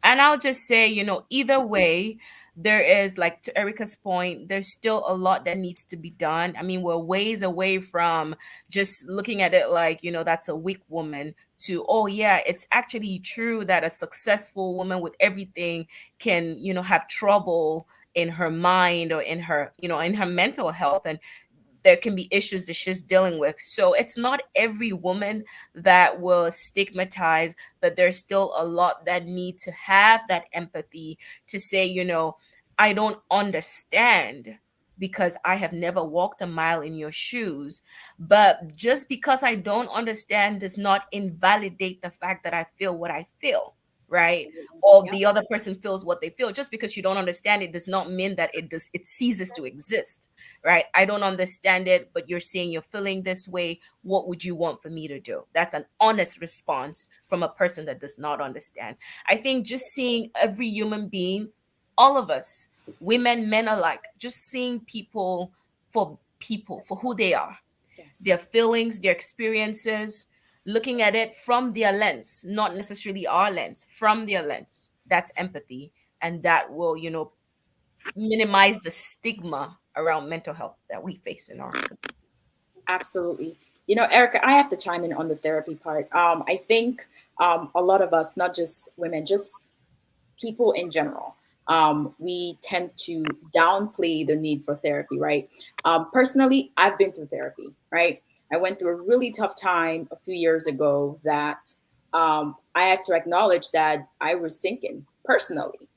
And I'll just say, either way, there is, like, to Erika's point, there's still a lot that needs to be done. I mean, we're ways away from just looking at it like, that's a weak woman, to, oh yeah, it's actually true that a successful woman with everything can, have trouble in her mind or in her mental health. And there can be issues that she's dealing with. So it's not every woman that will stigmatize, but there's still a lot that need to have that empathy to say, I don't understand because I have never walked a mile in your shoes. But just because I don't understand does not invalidate the fact that I feel what I feel, right? Absolutely. Or Yep. the other person feels what they feel. Just because you don't understand it does not mean that it ceases to exist, right? I don't understand it, but you're saying you're feeling this way. What would you want for me to do? That's an honest response from a person that does not understand. I think just seeing every human being, all of us, women, men alike, just seeing people for who they are, Yes. their feelings, their experiences, looking at it from their lens, not necessarily our lens, from their lens. That's empathy. And that will, minimize the stigma around mental health that we face in our community. Absolutely. Erica, I have to chime in on the therapy part. I think a lot of us, not just women, just people in general, we tend to downplay the need for therapy, right? Personally, I've been through therapy, right? I went through a really tough time a few years ago that I had to acknowledge that I was sinking personally,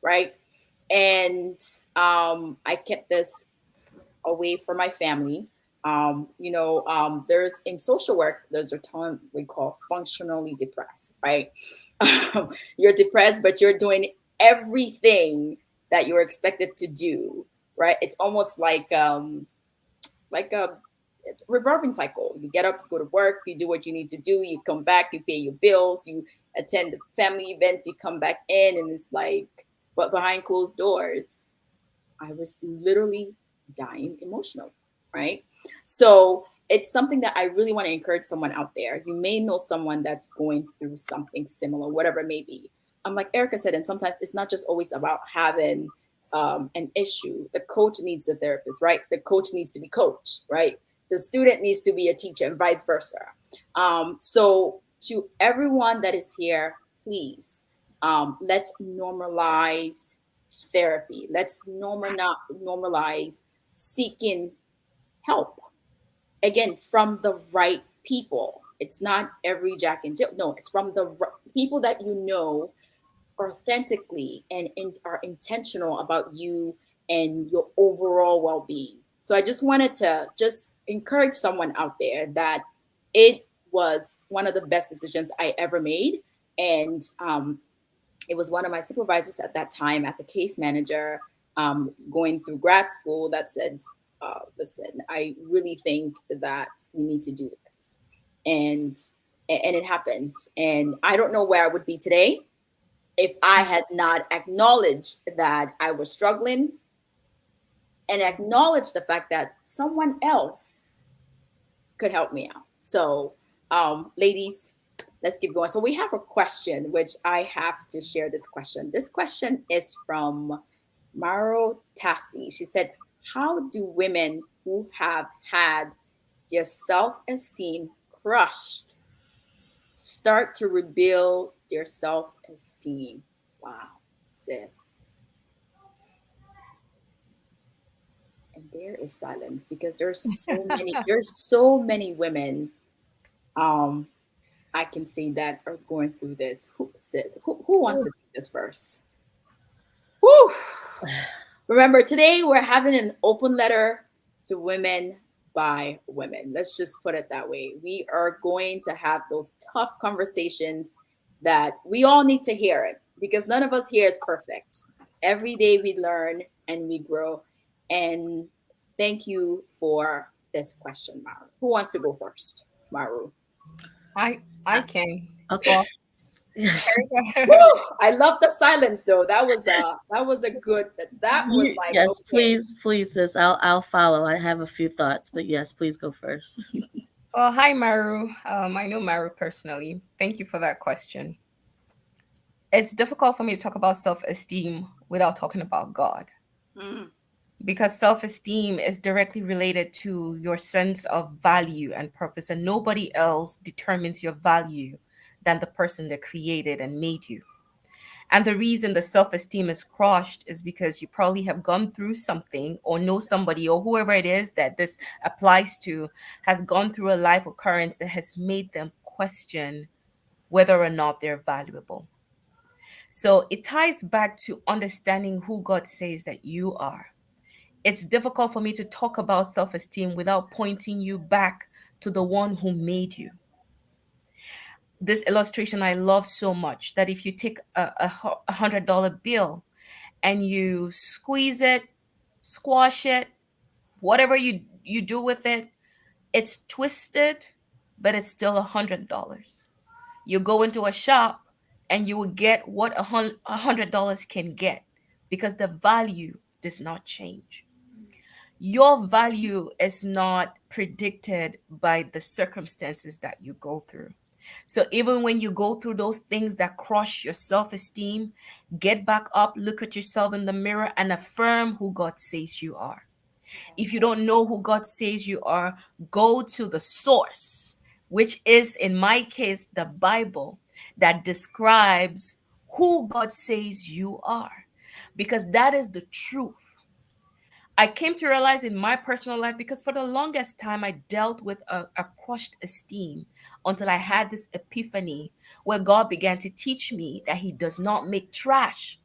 right? And I kept this away from my family. There's in social work, there's a term we call functionally depressed, right? You're depressed, but you're doing everything that you're expected to do, right? It's almost like a it's a revolving cycle. You get up, you go to work, you do what you need to do, you come back, you pay your bills, you attend the family events, you come back in, and it's like, but behind closed doors, I was literally dying emotionally, right? So it's something that I really want to encourage someone out there. You may know someone that's going through something similar, whatever it may be. Like Erica said, and sometimes it's not just always about having an issue. The coach needs a therapist, right? The coach needs to be coached, right? The student needs to be a teacher, and vice versa. So to everyone that is here, please, let's normalize therapy. Let's normalize seeking help. Again, from the right people. It's not every Jack and Jill. No, it's from the people that you know authentically and are intentional about you and your overall well-being. So I just wanted to just encourage someone out there that it was one of the best decisions I ever made. And it was one of my supervisors at that time as a case manager, going through grad school, that said, listen, I really think that we need to do this. And and it happened. And I don't know where I would be today if I had not acknowledged that I was struggling and acknowledged the fact that someone else could help me out. So, ladies, let's keep going. So, we have a question, which I have to share this question. This question is from Maro Tassi. She said, how do women who have had their self esteem crushed start to rebuild their self esteem? Wow, sis. And there is silence because there's so many women, um I can see, that are going through this. Who wants to take this first? Whew. Remember, today we're having an open letter to women by women. Let's just put it that way. We are going to have those tough conversations that we all need to hear it, because none of us here is perfect. Every day we learn and we grow. And thank you for this question, Maru. Who wants to go first? Maru. I can. Okay. Well, Woo! I love the silence though. That was a good, that was like, Yes, okay. please, sis. I'll follow. I have a few thoughts, but yes, please go first. well, hi Maru. I know Maru personally. Thank you for that question. It's difficult for me to talk about self-esteem without talking about God, Mm, because self-esteem is directly related to your sense of value and purpose, and nobody else determines your value than the person that created and made you. And the reason the self-esteem is crushed is because you probably have gone through something, or know somebody, or whoever it is that this applies to has gone through a life occurrence that has made them question whether or not they're valuable. So it ties back to understanding who God says that you are. It's difficult for me to talk about self esteem without pointing you back to the one who made you. This illustration I love so much, that if you take a $100 bill and you squeeze it, squash it, whatever you do with it, it's twisted, but it's still $100. You go into a shop and you will get what $100 can get, because the value does not change. Your value is not predicted by the circumstances that you go through. So even when you go through those things that crush your self-esteem, get back up, look at yourself in the mirror, and affirm who God says you are. If you don't know who God says you are, go to the source, which is, in my case, the Bible, that describes who God says you are, because that is the truth. I came to realize in my personal life, because for the longest time I dealt with a crushed esteem, until I had this epiphany where God began to teach me that He does not make trash.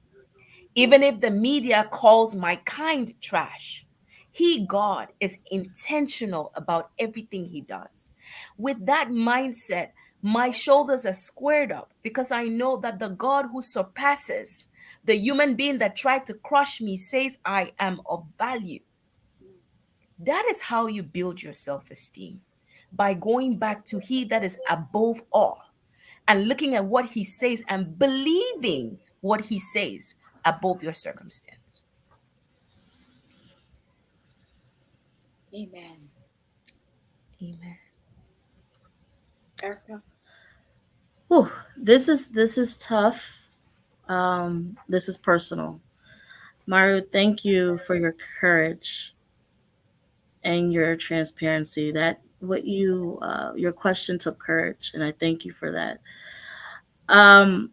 Even if the media calls my kind trash, He, God, is intentional about everything He does. With that mindset, my shoulders are squared up, because I know that the God who surpasses the human being that tried to crush me says I am of value. That is how you build your self esteem, by going back to He that is above all, and looking at what He says and believing what He says above your circumstance. amen. Amen. Erica. Whew, this is tough. This is personal. Mario, thank you for your courage and your transparency. That what you your question took courage, and I thank you for that. Um,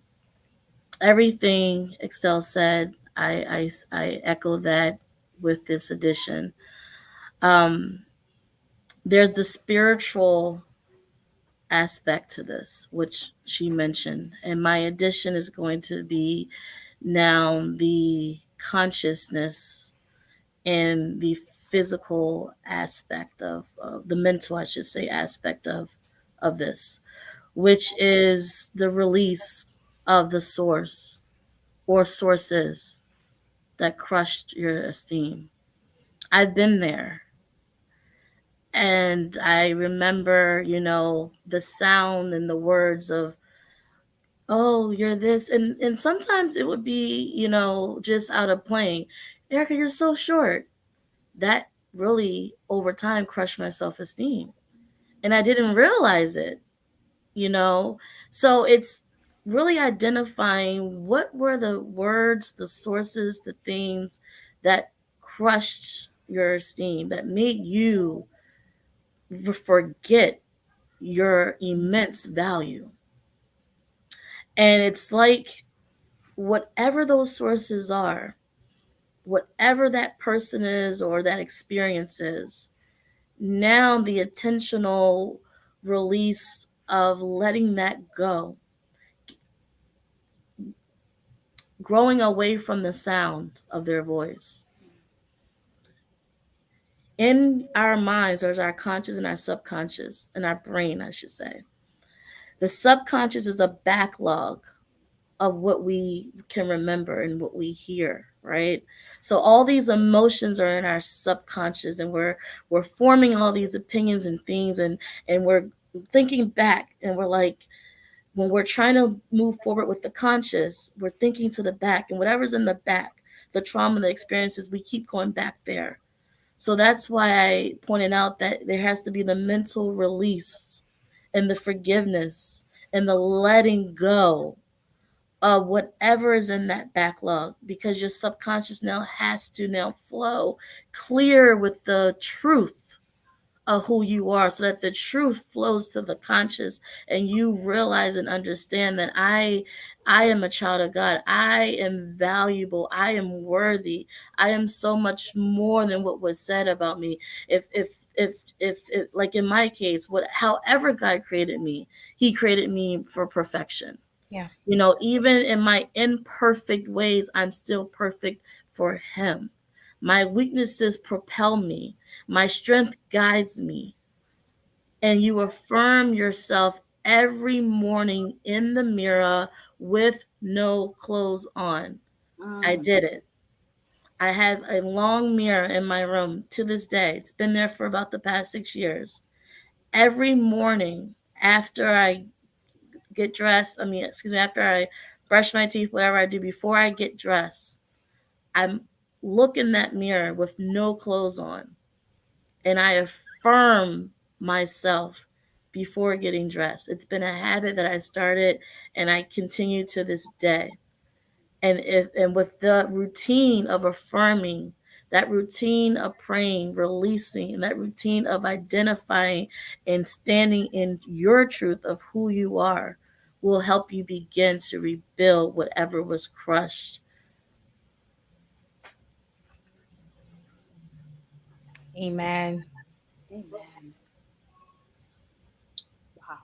Everything Excel said, I echo that with this addition. Um, there's the spiritual aspect to this, which she mentioned, and my addition is going to be now the consciousness and the physical aspect of the mental, I should say, aspect of this, which is the release of the source or sources that crushed your esteem. I've been there. And I remember, the sound and the words of, oh, you're this. And sometimes it would be, just out of playing. Erika, you're so short. That really, over time, crushed my self esteem. And I didn't realize it, you know? So it's really identifying what were the words, the sources, the things that crushed your esteem, that made you forget your immense value. And it's like whatever those sources are, whatever that person is or that experience is, now the intentional release of letting that go, growing away from the sound of their voice. In our minds, there's our conscious and our subconscious, and our brain, I should say. The subconscious is a backlog of what we can remember and what we hear, right? So all these emotions are in our subconscious, and we're forming all these opinions and things, and we're thinking back, and we're like, when we're trying to move forward with the conscious, we're thinking to the back, and whatever's in the back, the trauma, the experiences, we keep going back there. So that's why I pointed out that there has to be the mental release and the forgiveness and the letting go of whatever is in that backlog, because your subconscious now has to now flow clear with the truth of who you are, so that the truth flows to the conscious, and you realize and understand that I am a child of God. I am valuable. I am worthy. I am so much more than what was said about me. If like in my case, however God created me, he created me for perfection. Yeah. Even in my imperfect ways, I'm still perfect for him. My weaknesses propel me. My strength guides me. And you affirm yourself every morning in the mirror with no clothes on. I Mm. did it. I have a long mirror in my room to this day. It's been there for about the past 6 years. Every morning after I get dressed, after I brush my teeth, whatever I do before I get dressed, I'm look in that mirror with no clothes on, and I affirm myself before getting dressed. It's been a habit that I started, and I continue to this day. And with the routine of affirming, that routine of praying, releasing, and that routine of identifying and standing in your truth of who you are, will help you begin to rebuild whatever was crushed. Amen. Amen. Wow.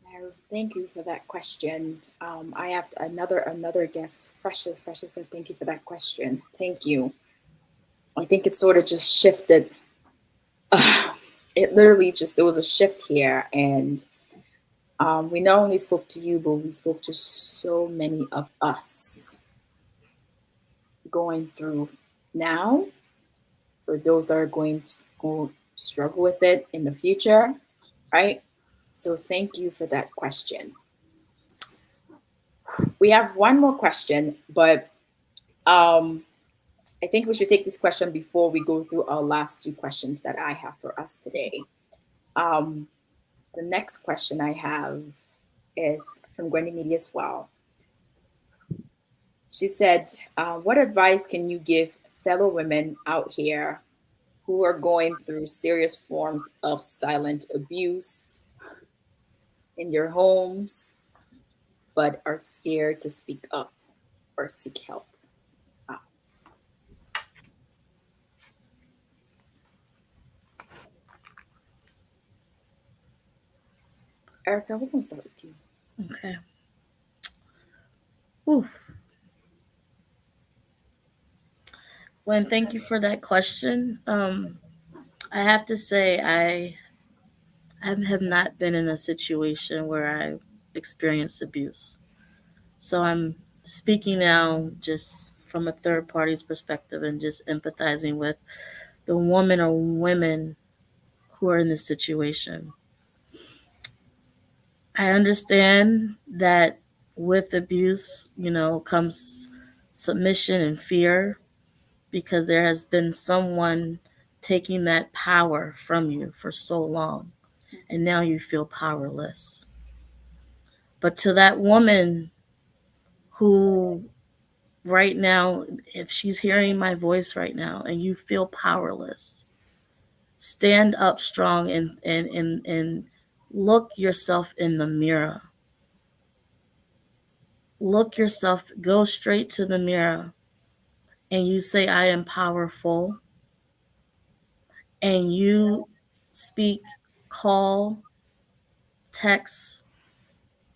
Now, thank you for that question. I have another guest, Precious. Precious said, "Thank you for that question. Thank you." I think it sort of just shifted. It literally just there was a shift here, and we not only spoke to you, but we spoke to so many of us going through now. For those that are going to go struggle with it in the future, right? So thank you for that question. We have one more question, but um, I think we should take this question before we go through our last two questions that I have for us today. Um, the next question I have is from Gwendy Media as well. She said, "What advice can you give fellow women out here who are going through serious forms of silent abuse in their homes, but are scared to speak up?" or seek help. Uh, Erica, we're gonna start with you. Okay. Ooh. When thank you for that question. I have to say I have not been in a situation where I experienced abuse. So I'm speaking now just from a third party's perspective and just empathizing with the woman or women who are in this situation. I understand that with abuse, comes submission and fear because there has been someone taking that power from you for so long and now you feel powerless. But to that woman who right now, if she's hearing my voice right now and you feel powerless, stand up strong and look yourself in the mirror. Look yourself, go straight to the mirror and you say, I am powerful. And you speak, call, text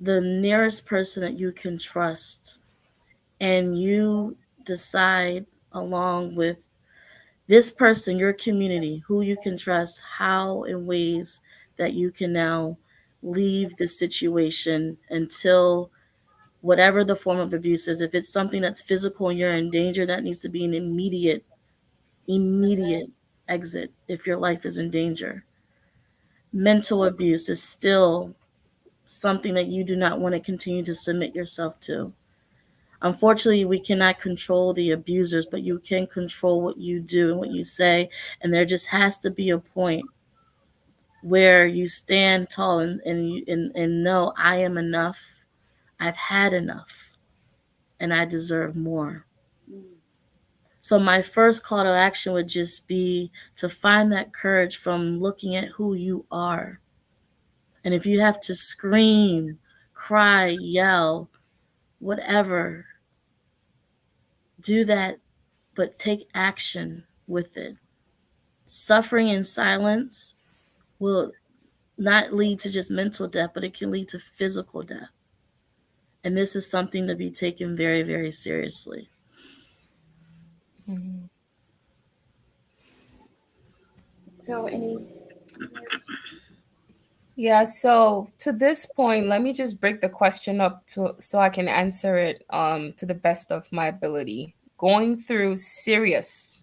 the nearest person that you can trust. And you decide, along with this person, your community, who you can trust, how and ways that you can now leave the situation until whatever the form of abuse is. If it's something that's physical and you're in danger, that needs to be an immediate exit if your life is in danger. Mental abuse is still something that you do not want to continue to submit yourself to. Unfortunately, we cannot control the abusers, but you can control what you do and what you say. And there just has to be a point where you stand tall and know I am enough. I've had enough and I deserve more. Mm, So my first call to action would just be to find that courage from looking at who you are. And if you have to scream, cry, yell, whatever, do that, but take action with it. Suffering in silence will not lead to just mental death, but it can lead to physical death. And this is something to be taken very, very seriously. Mhm. So, any words? Yeah, so to this point, let me just break the question up to so I can answer it to the best of my ability. Going through serious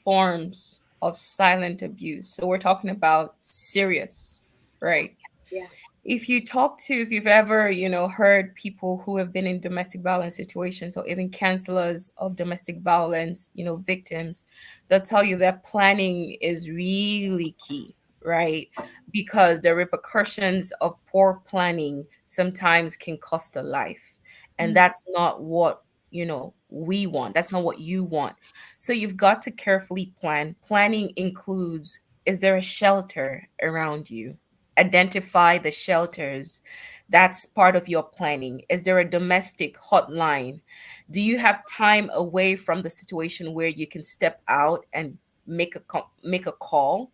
forms of silent abuse. So we're talking about serious, right? Yeah. If you've ever, heard people who have been in domestic violence situations or even counselors of domestic violence, victims, they'll tell you that planning is really key, right? Because the repercussions of poor planning sometimes can cost a life. And Mm, that's not what, we want. That's not what you want. So you've got to carefully plan. Planning includes, is there a shelter around you? Identify the shelters. That's part of your planning. Is there a domestic hotline? Do you have time away from the situation where you can step out and make a call?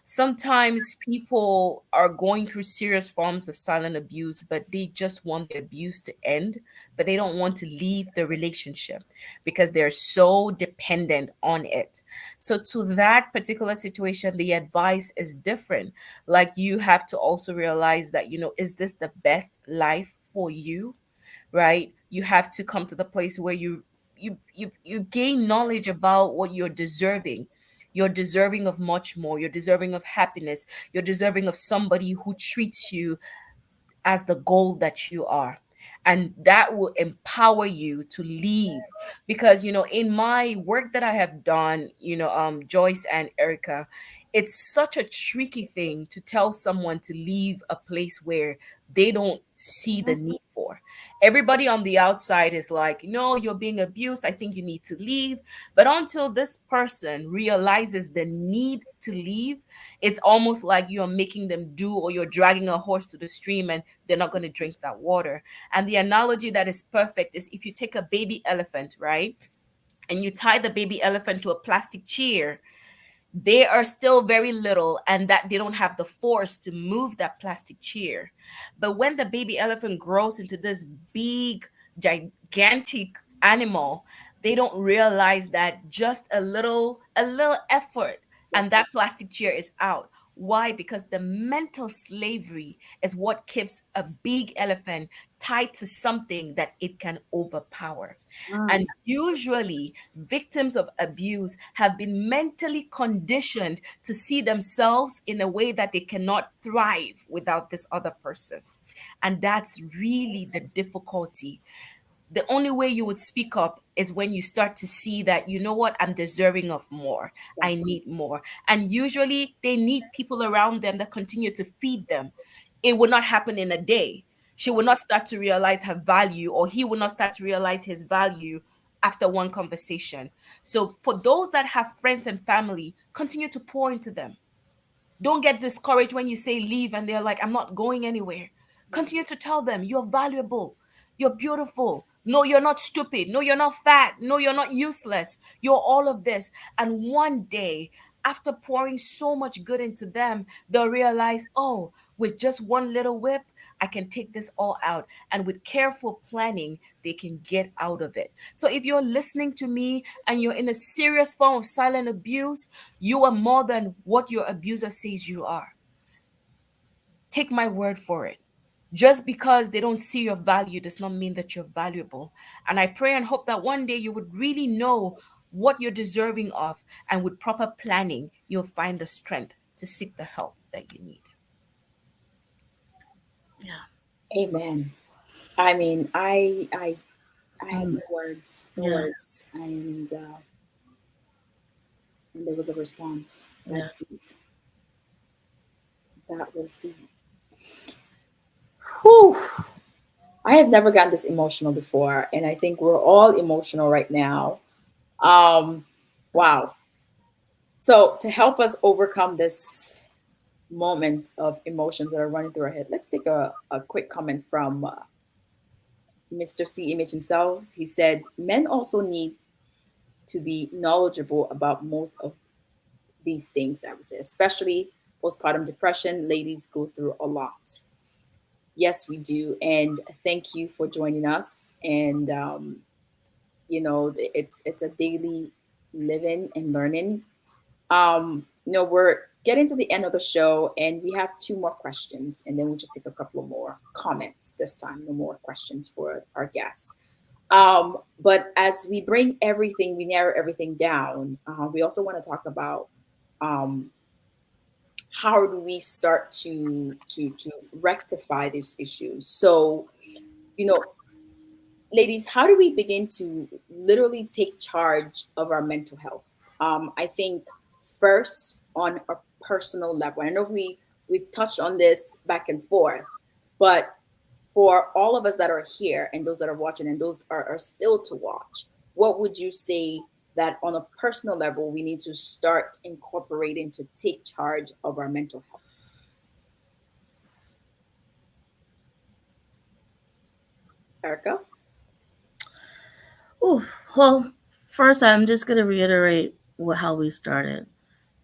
Sometimes people are going through serious forms of silent abuse, but they just want the abuse to end, but they don't want to leave the relationship because they're so dependent on it. So, to that particular situation, the advice is different. Like, you have to also realize that, is this the best life for you? Right? You have to come to the place where you gain knowledge about what you're deserving. You're deserving of much more. You're deserving of happiness. You're deserving of somebody who treats you as the goal that you are. And that will empower you to leave. Because, in my work that I have done, Joyce and Erica, it's such a tricky thing to tell someone to leave a place where they don't see the need for. Everybody on the outside is like, no, you're being abused. I think you need to leave. But until this person realizes the need to leave, it's almost like you're making them do, or you're dragging a horse to the stream and they're not going to drink that water. And the analogy that is perfect is if you take a baby elephant, right? And you tie the baby elephant to a plastic chair, they are still very little and that they don't have the force to move that plastic chair. But when the baby elephant grows into this big, gigantic animal, they don't realize that just a little effort Yeah. and that plastic chair is out. Why? Because the mental slavery is what keeps a big elephant tied to something that it can overpower. Mm, And usually, victims of abuse have been mentally conditioned to see themselves in a way that they cannot thrive without this other person. And that's really the difficulty. The only way you would speak up is when you start to see that, you know what, I'm deserving of more. I yes. need more. And usually they need people around them that continue to feed them. It would not happen in a day. She would not start to realize her value, or he would not start to realize his value after one conversation. So for those that have friends and family, continue to pour into them. Don't get discouraged when you say leave and they're like, I'm not going anywhere. Continue to tell them you're valuable, you're beautiful. No, you're not stupid. No, you're not fat. No, you're not useless. You're all of this. And one day, after pouring so much good into them, they'll realize, oh, with just one little whip, I can take this all out. And with careful planning, they can get out of it. So if you're listening to me and you're in a serious form of silent abuse, you are more than what your abuser says you are. Take my word for it. Just because they don't see your value does not mean that you're valuable. And I pray and hope that one day you would really know what you're deserving of, and with proper planning, you'll find the strength to seek the help that you need. Yeah. Amen. I mean, I have Mm, no words, no yeah. words, and there was a response. Yeah. That's deep. That was deep. Whew. I have never gotten this emotional before, and I think we're all emotional right now. Um, wow. So to help us overcome this moment of emotions that are running through our head, let's take a quick comment from Mr. C. Image himself. He said, men also need to be knowledgeable about most of these things, I would say, especially postpartum depression. Ladies go through a lot. Yes, we do. And thank you for joining us. And, it's a daily living and learning. We're getting to the end of the show, and we have two more questions, and then we'll just take a couple of more comments this time. No more questions for our guests. But as we bring everything, we narrow everything down. We also want to talk about um, how do we start to rectify these issues. So, you know, ladies, how do we begin to literally take charge of our mental health? I think first on a personal level. I know we've touched on this back and forth, but for all of us that are here and those that are watching and those are still to watch, what would you say that on a personal level we need to start incorporating to take charge of our mental health? Erica? Ooh, well, first, I'm just going to reiterate how we started.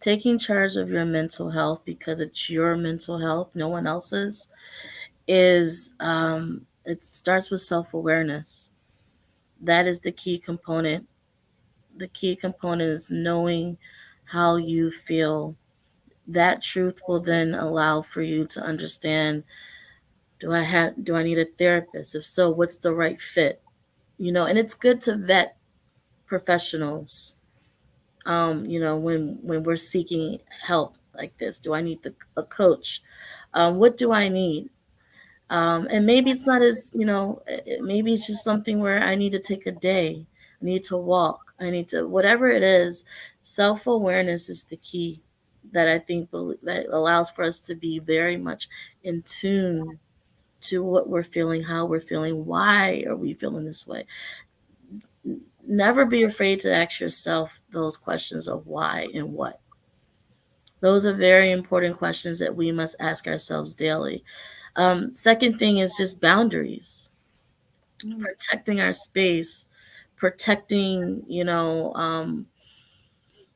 Taking charge of your mental health because it's your mental health, no one else's, it starts with self awareness. That is the key component. The key component is knowing how you feel. That truth will then allow for you to understand, do I need a therapist? If so, what's the right fit? And it's good to vet professionals. When we're seeking help like this, do I need a coach? What do I need? And maybe it's not as maybe it's just something where I need to take a day. I need to walk. I need to, whatever it is. Self awareness is the key. that I think that allows for us to be very much in tune to what we're feeling, how we're feeling, why are we feeling this way. Never be afraid to ask yourself those questions of why and what. Those are very important questions that we must ask ourselves daily. Second thing is just boundaries, Mm, protecting our space, protecting,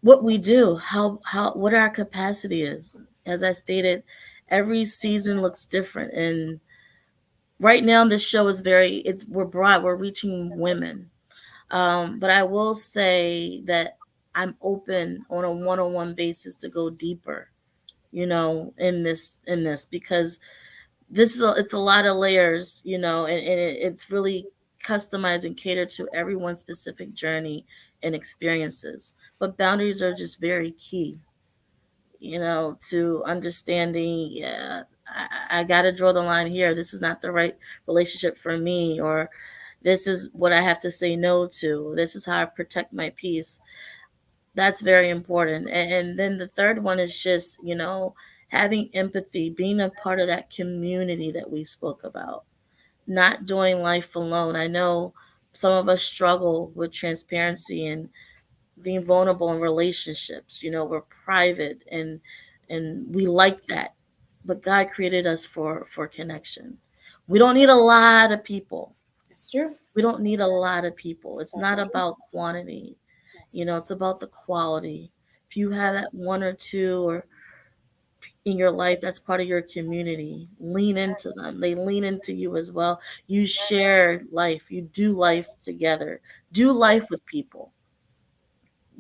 what we do, how what our capacity is. As I stated, every season looks different, and right now this show is very it's we're reaching women. But I will say that I'm open on a one-on-one basis to go deeper, in this because it's a lot of layers, and it's really customized and catered to everyone's specific journey and experiences. But boundaries are just very key, to understanding. Yeah, I got to draw the line here. This is not the right relationship for me, or this is what I have to say no to. This is how I protect my peace. That's very important. And then the third one is just, having empathy, being a part of that community that we spoke about, not doing life alone. I know some of us struggle with transparency and being vulnerable in relationships. We're private, and we like that. But God created us for connection. We don't need a lot of people. that's true. We don't need a lot of people. It's That's not true. about quantity. Yes. It's about the quality. If you have that one or two or in your life that's part of your community, lean into them. They lean into you as well. You share life. You do life together. Do life with people.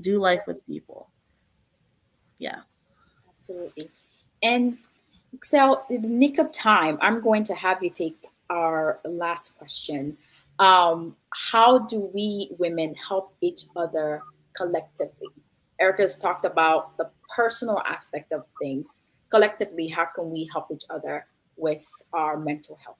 Do life with people. Yeah. Absolutely. And so, in the nick of time, I'm going to have you take our last question. How do we women help each other collectively? Erica's talked about the personal aspect of things. Collectively, how can we help each other with our mental health?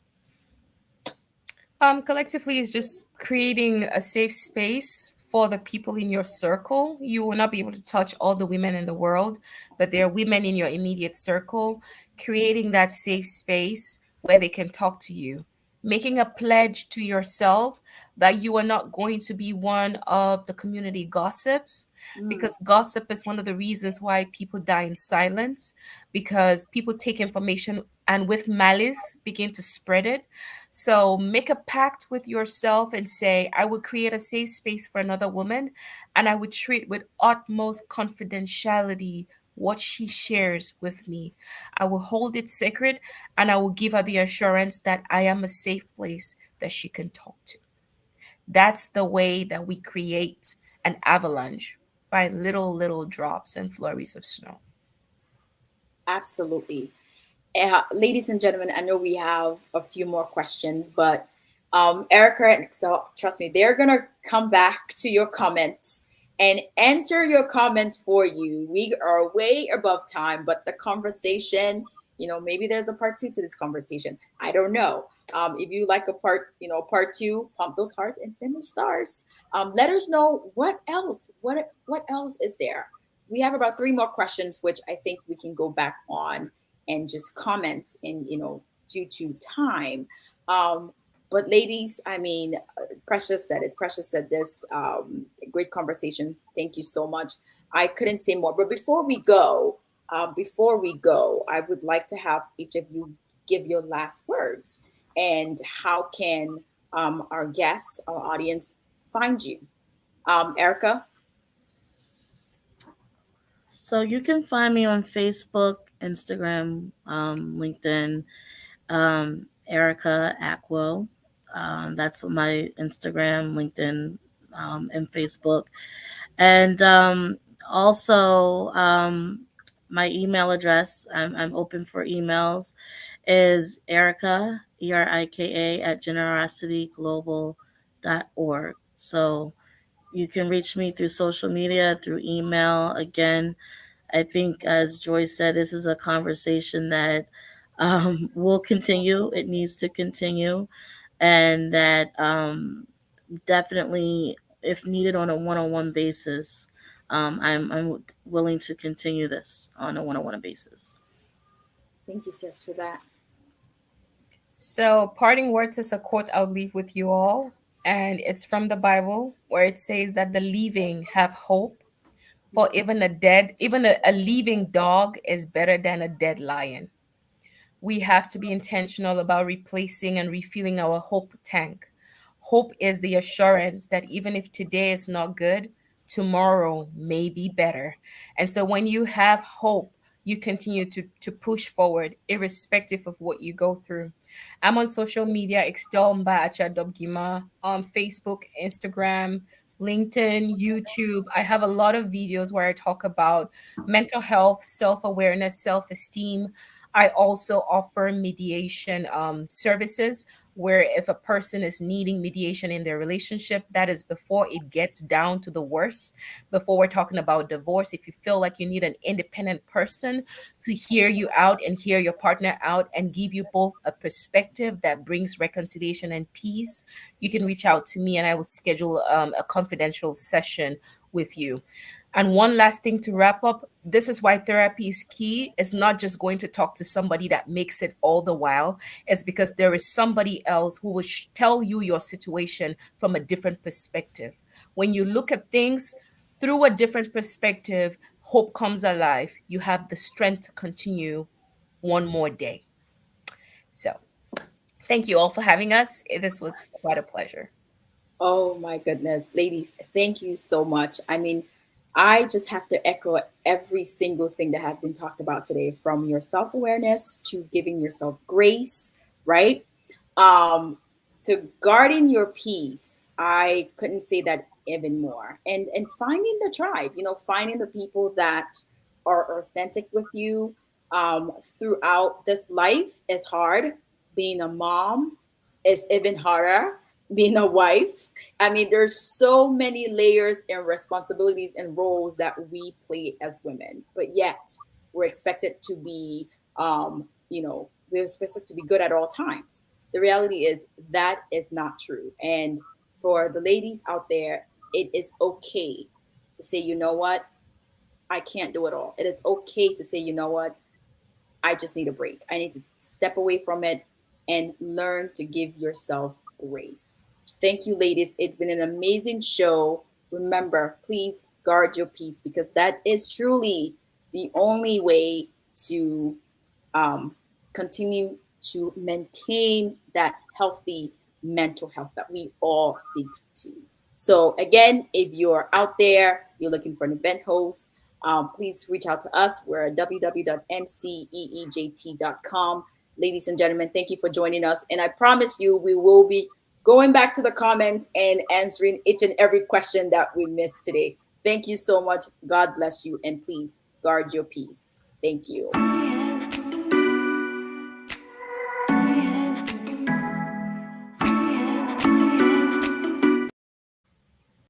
Collectively is just creating a safe space for the people in your circle. You will not be able to touch all the women in the world, but there are women in your immediate circle. Creating that safe space where they can talk to you. Making a pledge to yourself that you are not going to be one of the community gossips, Mm, because gossip is one of the reasons why people die in silence, because people take information and with malice begin to spread it. So make a pact with yourself and say, I will create a safe space for another woman, and I would treat with utmost confidentiality what she shares with me. I will hold it sacred, and I will give her the assurance that I am a safe place that she can talk to. That's the way that we create an avalanche, by little, little drops and flurries of snow. absolutely. Ladies and gentlemen, I know we have a few more questions, but Erica and Excel, trust me, they're gonna come back to your comments and answer your comments for you. We are way above time, but the conversation, maybe there's a part two to this conversation. I don't know. If you like a part two, pump those hearts and send the stars. Let us know what else. What else is there? We have about three more questions, which I think we can go back on and just comment in, due to time. Um, but ladies, I mean, Precious said it. Precious said this. Great conversations. Thank you so much. I couldn't say more. But before we go, I would like to have each of you give your last words and how can our guests, our audience, find you? Erica. So you can find me on Facebook, Instagram, LinkedIn, Erika Akwo. That's my Instagram, LinkedIn, and Facebook. And also, my email address, I'm open for emails, is Erika, Erika, at generosityglobal.org. So you can reach me through social media, through email. Again, I think, as Joyce said, this is a conversation that will continue. It needs to continue. And that definitely, if needed on a one on one basis, I'm willing to continue this on a one-on-one basis. Thank you, sis, for that. So, parting words is a quote I'll leave with you all, and it's from the Bible where it says that the living have hope, for even a living dog is better than a dead lion. We have to be intentional about replacing and refilling our hope tank. Hope is the assurance that even if today is not good, tomorrow may be better. And so when you have hope, you continue to push forward, irrespective of what you go through. I'm on social media, Igxtelle Mbah-Acha on Facebook, Instagram, LinkedIn, YouTube. I have a lot of videos where I talk about mental health, self awareness, self esteem. I also offer mediation services where if a person is needing mediation in their relationship, that is before it gets down to the worst, before we're talking about divorce. If you feel like you need an independent person to hear you out and hear your partner out and give you both a perspective that brings reconciliation and peace, you can reach out to me and I will schedule a confidential session with you. And one last thing to wrap up, this is why therapy is key. It's not just going to talk to somebody that makes it all the while. It's because there is somebody else who will tell you your situation from a different perspective. When you look at things through a different perspective, hope comes alive. You have the strength to continue one more day. So, thank you all for having us. This was quite a pleasure. Oh my goodness, ladies, thank you so much. I mean, I just have to echo every single thing that have been talked about today, from your self-awareness to giving yourself grace, right? Um, to guarding your peace. I couldn't say that even more. And finding the tribe, finding the people that are authentic with you throughout this life is hard. Being a mom is even harder. Being a wife, I mean, there's so many layers and responsibilities and roles that we play as women, but yet we're expected to be, we're expected to be good at all times. The reality is that is not true. And for the ladies out there, it is okay to say, you know what, I can't do it all. It is okay to say, you know what, I just need a break. I need to step away from it and learn to give yourself grace. Thank you, ladies. It's been an amazing show. Remember, please guard your peace, because that is truly the only way to um, continue to maintain that healthy mental health that we all seek to. So, again, if you're out there, you're looking for an event host, please reach out to us. We're at www.mceejt.com. Ladies and gentlemen, thank you for joining us. And I promise you, we will be going back to the comments and answering each and every question that we missed today. Thank you so much. God bless you. And please guard your peace. Thank you.